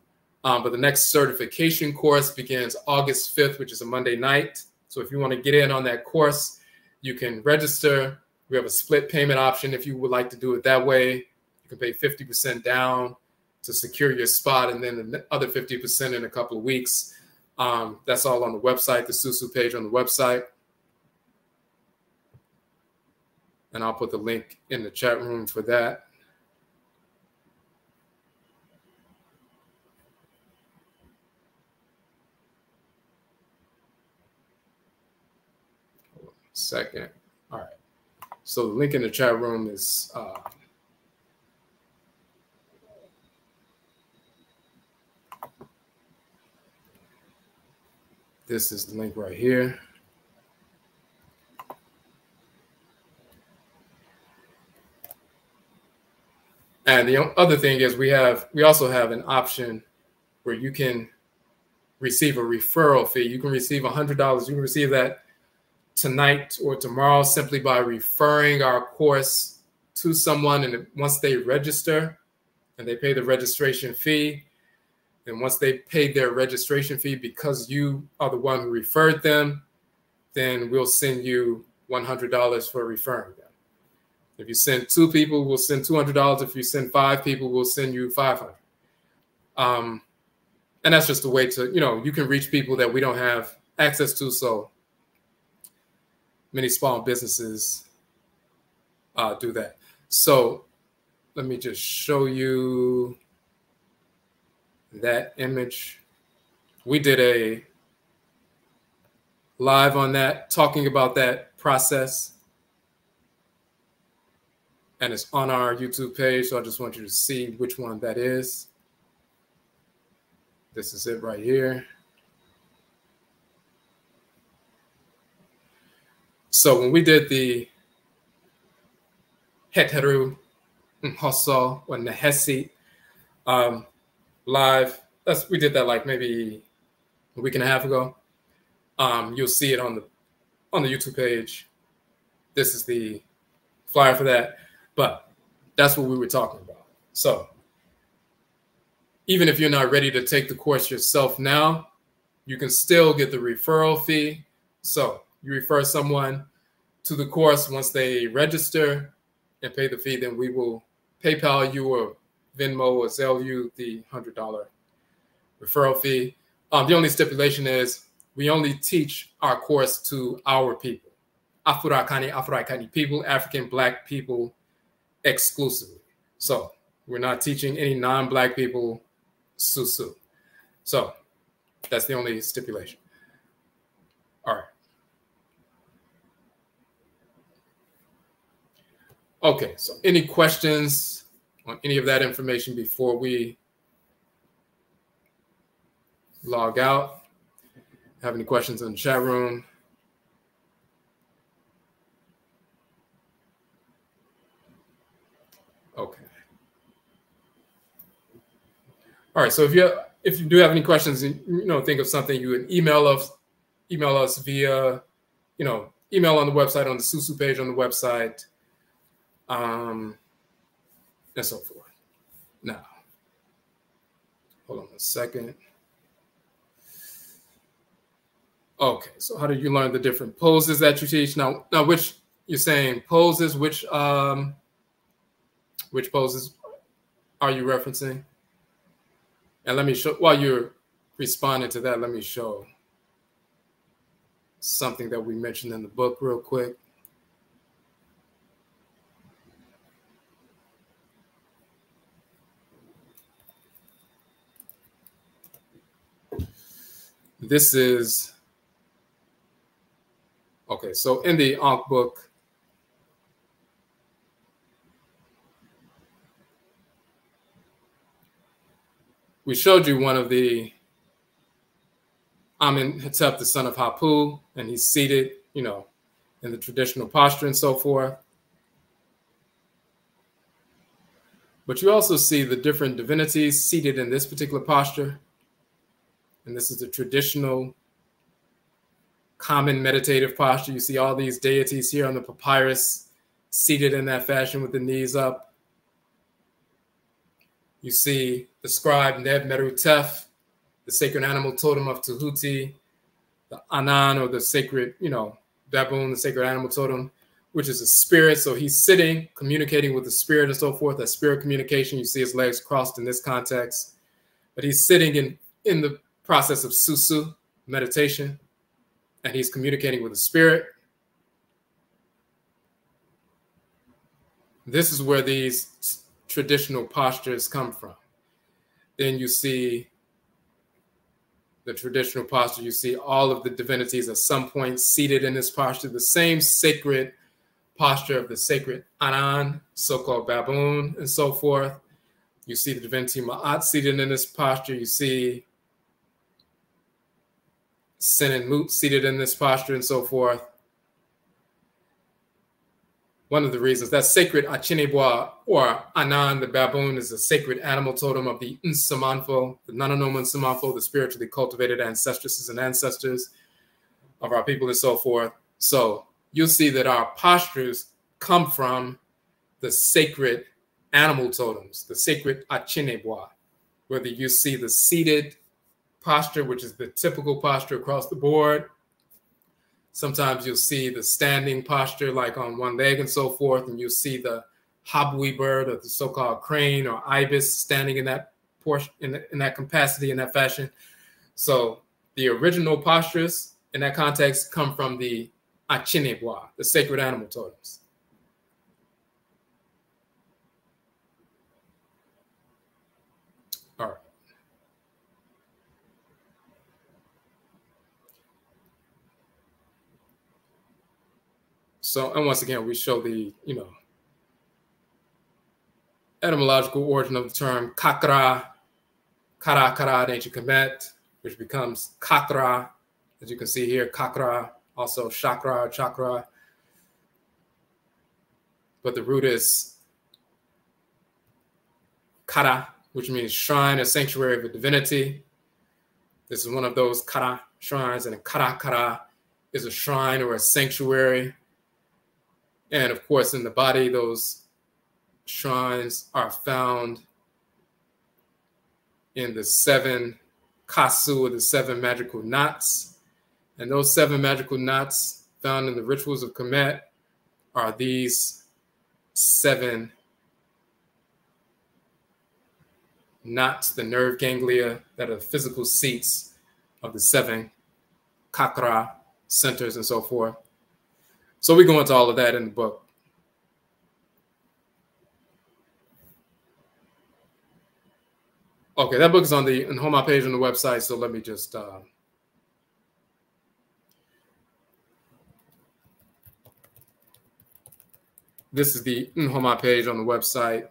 Speaker 1: but the next certification course begins August 5th, which is a Monday night. So if you want to get in on that course, you can register. We have a split payment option. If you would like to do it that way, you can pay 50% down to secure your spot, and then the other 50% in a couple of weeks. That's all on the website, the Susu page on the website. And I'll put the link in the chat room for that. Hold on a second. All right. So the link in the chat room is this is the link right here. And the other thing is we also have an option where you can receive a referral fee. You can receive $100. You can receive that tonight or tomorrow simply by referring our course to someone. And once they register and they pay the registration fee, and once they pay their registration fee, because you are the one who referred them, then we'll send you $100 for referring them. If you send 2 people, we'll send $200. If you send 5 people, we'll send you $500. And that's just a way to, you can reach people that we don't have access to. So many small businesses do that. So let me just show you that image. We did a live on that, talking about that process. And it's on our YouTube page. So I just want you to see which one that is. This is it right here. So when we did the Heteru Hosso or Nehesi live, we did that like maybe a week and a half ago. You'll see it on the YouTube page. This is the flyer for that. But that's what we were talking about. So even if you're not ready to take the course yourself now, you can still get the referral fee. So you refer someone to the course. Once they register and pay the fee, then we will PayPal you or Venmo or Zelle you the $100 referral fee. The only stipulation is we only teach our course to our people, Afuraitkaitnit people, African Black people, exclusively. So we're not teaching any non-Black people Susu. So that's the only stipulation. All right. Okay, so any questions on any of that information before we log out? Have any questions in the chat room? Okay. All right. So if you do have any questions, think of something, you would email us via, email on the website, on the Susu page on the website, and so forth. Now, hold on a second. Okay, so how do you learn the different poses that you teach? Now which you're saying poses, which poses are you referencing? And let me show, while you're responding to that, let me show something that we mentioned in the book real quick. This is, okay, so in the Ankh book, we showed you one of the Amenhotep, the son of Hapu, and he's seated, you know, in the traditional posture and so forth. But you also see the different divinities seated in this particular posture. And this is the traditional common meditative posture. You see all these deities here on the papyrus seated in that fashion with the knees up. You see the scribe Neb-Meru-Tef, the sacred animal totem of Tahuti, the Anan, or the sacred, you know, baboon, the sacred animal totem, which is a spirit. So he's sitting, communicating with the spirit and so forth. That spirit communication, you see his legs crossed in this context. But he's sitting in the process of susu, meditation, and he's communicating with the spirit. This is where these traditional postures come from. Then you see the traditional posture. You see all of the divinities at some point seated in this posture, the same sacred posture of the sacred Anan, so-called baboon, and so forth. You see the divinity Ma'at seated in this posture. You see Sin and Mut seated in this posture and so forth. One of the reasons that sacred Achinebwa, or Anan, the baboon, is a sacred animal totem of the Nsamanfo, the Nanonoma Nsamanfo, the spiritually cultivated ancestresses and ancestors of our people and so forth. So you'll see that our postures come from the sacred animal totems, the sacred Achinebwa, whether you see the seated posture, which is the typical posture across the board. Sometimes you'll see the standing posture, like on one leg and so forth, and you'll see the habui bird, or the so-called crane or ibis, standing in that portion, in that capacity, in that fashion. So the original postures in that context come from the Achinebwa, the sacred animal totems. All right. So, and once again, we show the, you know, etymological origin of the term kakra, kara, ancient Kemet, which becomes kakra, as you can see here, kakra, also chakra. But the root is kara, which means shrine or sanctuary of a divinity. This is one of those kara shrines, and a kara is a shrine or a sanctuary. And of course, in the body, those shrines are found in the 7 kasu, or the 7 magical knots. And those 7 magical knots found in the rituals of Kemet are these 7 knots, the nerve ganglia that are the physical seats of the 7 kakra centers and so forth. So we go into all of that in the book. Okay, that book is on the NKWAMUA page on the website, so let me just this is the NKWAMUA page on the website.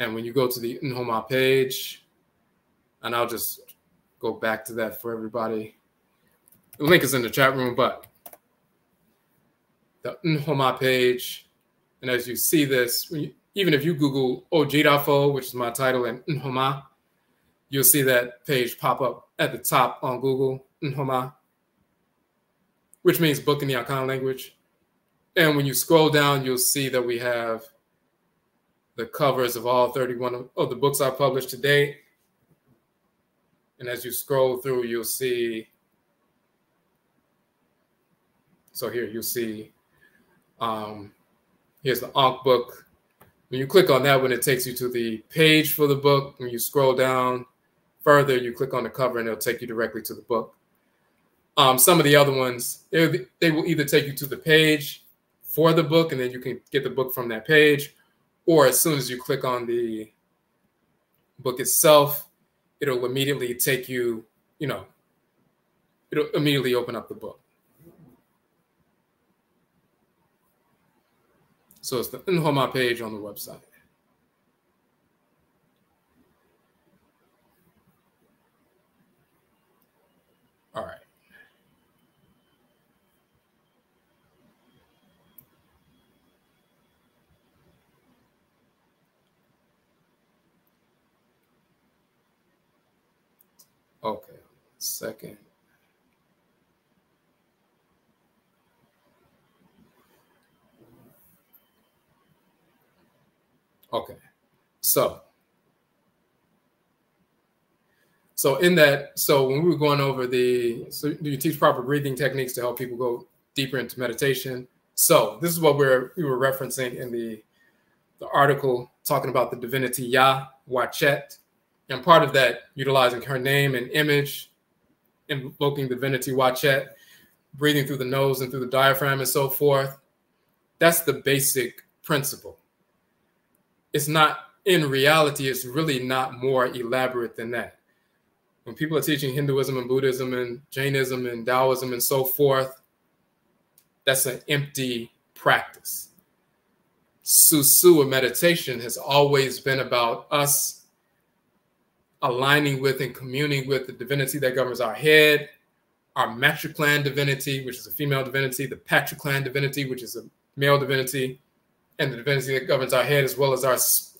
Speaker 1: And when you go to the NKWAMUA page, and I'll just go back to that for everybody. The link is in the chat room, but the NKWAMUA page, and as you see this, even if you Google Ojidafo, which is my title, and NKWAMUA, you'll see that page pop up at the top on Google, NKWAMUA, which means book in the Akan language. And when you scroll down, you'll see that we have the covers of all 31 of the books I published to date. And as you scroll through, you'll see So here you'll see, here's the Ankh book. When you click on that one, it takes you to the page for the book. When you scroll down further, you click on the cover and it'll take you directly to the book. Some of the other ones, they will either take you to the page for the book and then you can get the book from that page, or as soon as you click on the book itself, it'll immediately take you, it'll immediately open up the book. So it's the NKWAMUA page on the website. All right. Okay, second. Okay, so in that, so when we were going over so do you teach proper breathing techniques to help people go deeper into meditation? So this is what we were referencing in the article talking about the divinity Yaa-Wadjet, and part of that utilizing her name and image, invoking divinity Wadjet, breathing through the nose and through the diaphragm and so forth. That's the basic principle. It's not, in reality, it's really not more elaborate than that. When people are teaching Hinduism and Buddhism and Jainism and Taoism and so forth, that's an empty practice. Susu, or meditation, has always been about us aligning with and communing with the divinity that governs our head, our matriclan divinity, which is a female divinity, the patriclan divinity, which is a male divinity, and the divinity that governs our head, as well as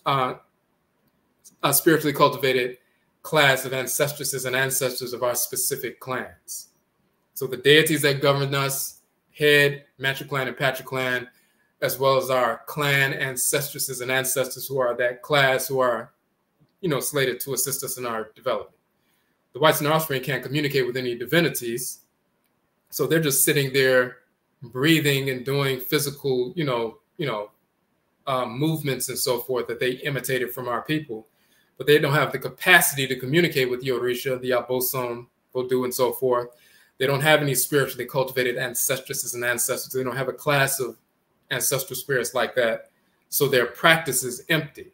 Speaker 1: our spiritually cultivated class of ancestresses and ancestors of our specific clans. So the deities that govern us, head, matriclan, and patriclan, as well as our clan ancestresses and ancestors who are that class, who are, slated to assist us in our development. The whites and offspring can't communicate with any divinities, so they're just sitting there breathing and doing physical, movements and so forth that they imitated from our people, but they don't have the capacity to communicate with the Orisha, the Abosom, Vodou, and so forth. They don't have any spiritually cultivated ancestresses and ancestors. They don't have a class of ancestral spirits like that. So their practice is empty.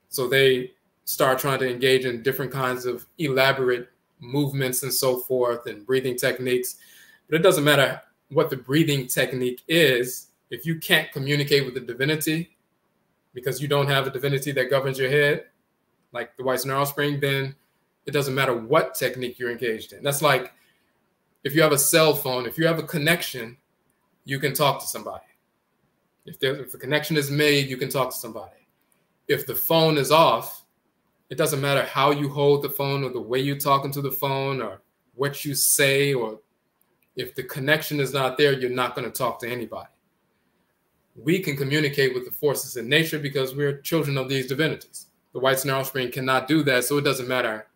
Speaker 1: So they start trying to engage in different kinds of elaborate movements and so forth and breathing techniques. But it doesn't matter what the breathing technique is. If you can't communicate with the divinity because you don't have a divinity that governs your head, like the whites and offspring, then it doesn't matter what technique you're engaged in. That's like if you have a cell phone, if you have a connection, you can talk to somebody. If the connection is made, you can talk to somebody. If the phone is off, it doesn't matter how you hold the phone or the way you talk into the phone or what you say, or if the connection is not there, you're not going to talk to anybody. We can communicate with the forces in nature because we're children of these divinities. The whites and offspring cannot do that, so it doesn't matter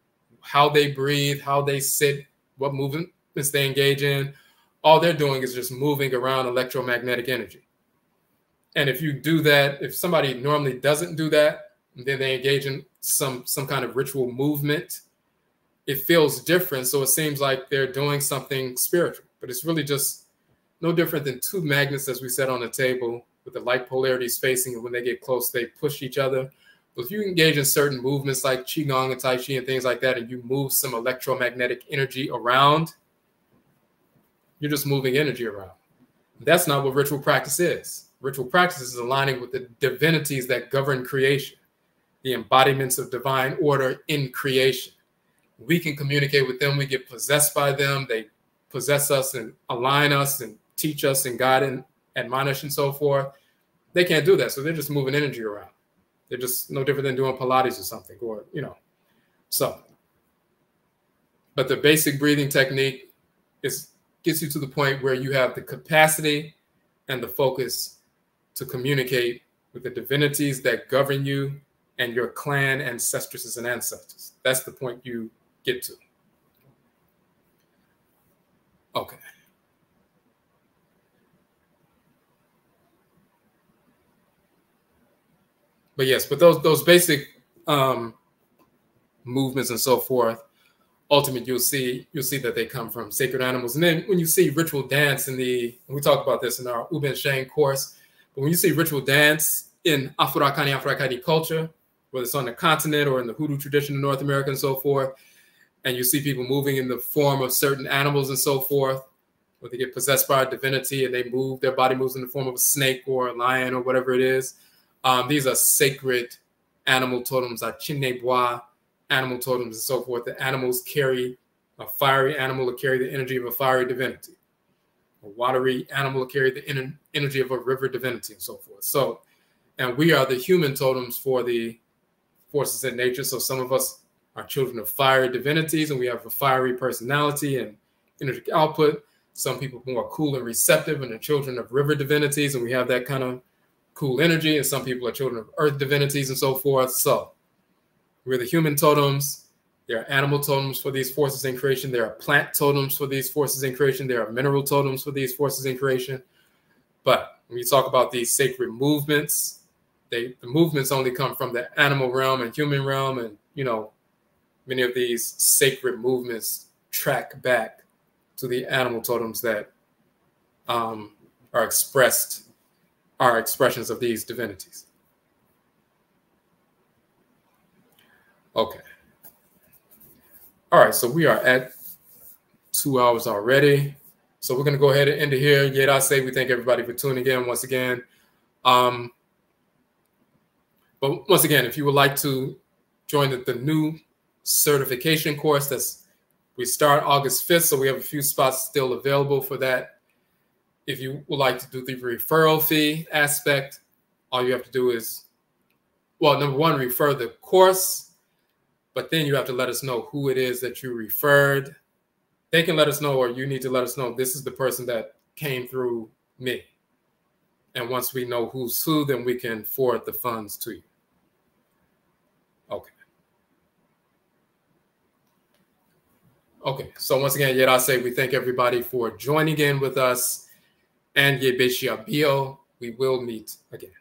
Speaker 1: how they breathe, how they sit, what movements they engage in. All they're doing is just moving around electromagnetic energy. And if you do that, if somebody normally doesn't do that, and then they engage in some kind of ritual movement, it feels different. So it seems like they're doing something spiritual, but it's really just no different than two magnets, as we said, on the table with the like polarities facing, and when they get close, they push each other. But if you engage in certain movements like Qigong and Tai Chi and things like that, and you move some electromagnetic energy around, you're just moving energy around. That's not what ritual practice is. Ritual practice is aligning with the divinities that govern creation, the embodiments of divine order in creation. We can communicate with them. We get possessed by them. They possess us and align us and teach us and guide and admonish and so forth. They can't do that. So they're just moving energy around. They're just no different than doing Pilates or something, or, so. But the basic breathing technique gets you to the point where you have the capacity and the focus to communicate with the divinities that govern you and your clan ancestresses and ancestors. That's the point you get to. Okay. yes, but those basic movements and so forth, ultimately you'll see that they come from sacred animals. And then when you see ritual dance and we talk about this in our Uben Shane course, but when you see ritual dance in Afuraitkaitnit culture, whether it's on the continent or in the hoodoo tradition in North America and so forth, and you see people moving in the form of certain animals and so forth, or they get possessed by a divinity and their body moves in the form of a snake or a lion or whatever it is. These are sacred animal totems, chinebois animal totems and so forth. The animals carry, a fiery animal will carry the energy of a fiery divinity. A watery animal will carry the energy of a river divinity and so forth. So, and we are the human totems for the forces in nature. So some of us are children of fiery divinities and we have a fiery personality and energetic output. Some people who are cool and receptive and are children of river divinities and we have that kind of cool energy. And some people are children of earth divinities and so forth. So we're the human totems. There are animal totems for these forces in creation. There are plant totems for these forces in creation. There are mineral totems for these forces in creation. But when you talk about these sacred movements, the movements only come from the animal realm and human realm. And, you know, many of these sacred movements track back to the animal totems that are expressions of these divinities. Okay. All right, so we are at 2 hours already. So we're going to go ahead and end it here. Yet I say we thank everybody for tuning in once again. But once again, if you would like to join the new certification course, we start August 5th, so we have a few spots still available for that. If you would like to do the referral fee aspect, all you have to do is, well, number one, refer the course. But then you have to let us know who it is that you referred. They can let us know, or you need to let us know, this is the person that came through me. And once we know who's who, then we can forward the funds to you. Okay. Okay, so once again, yet I say we thank everybody for joining in with us. And Yebeshia Bio, we will meet again.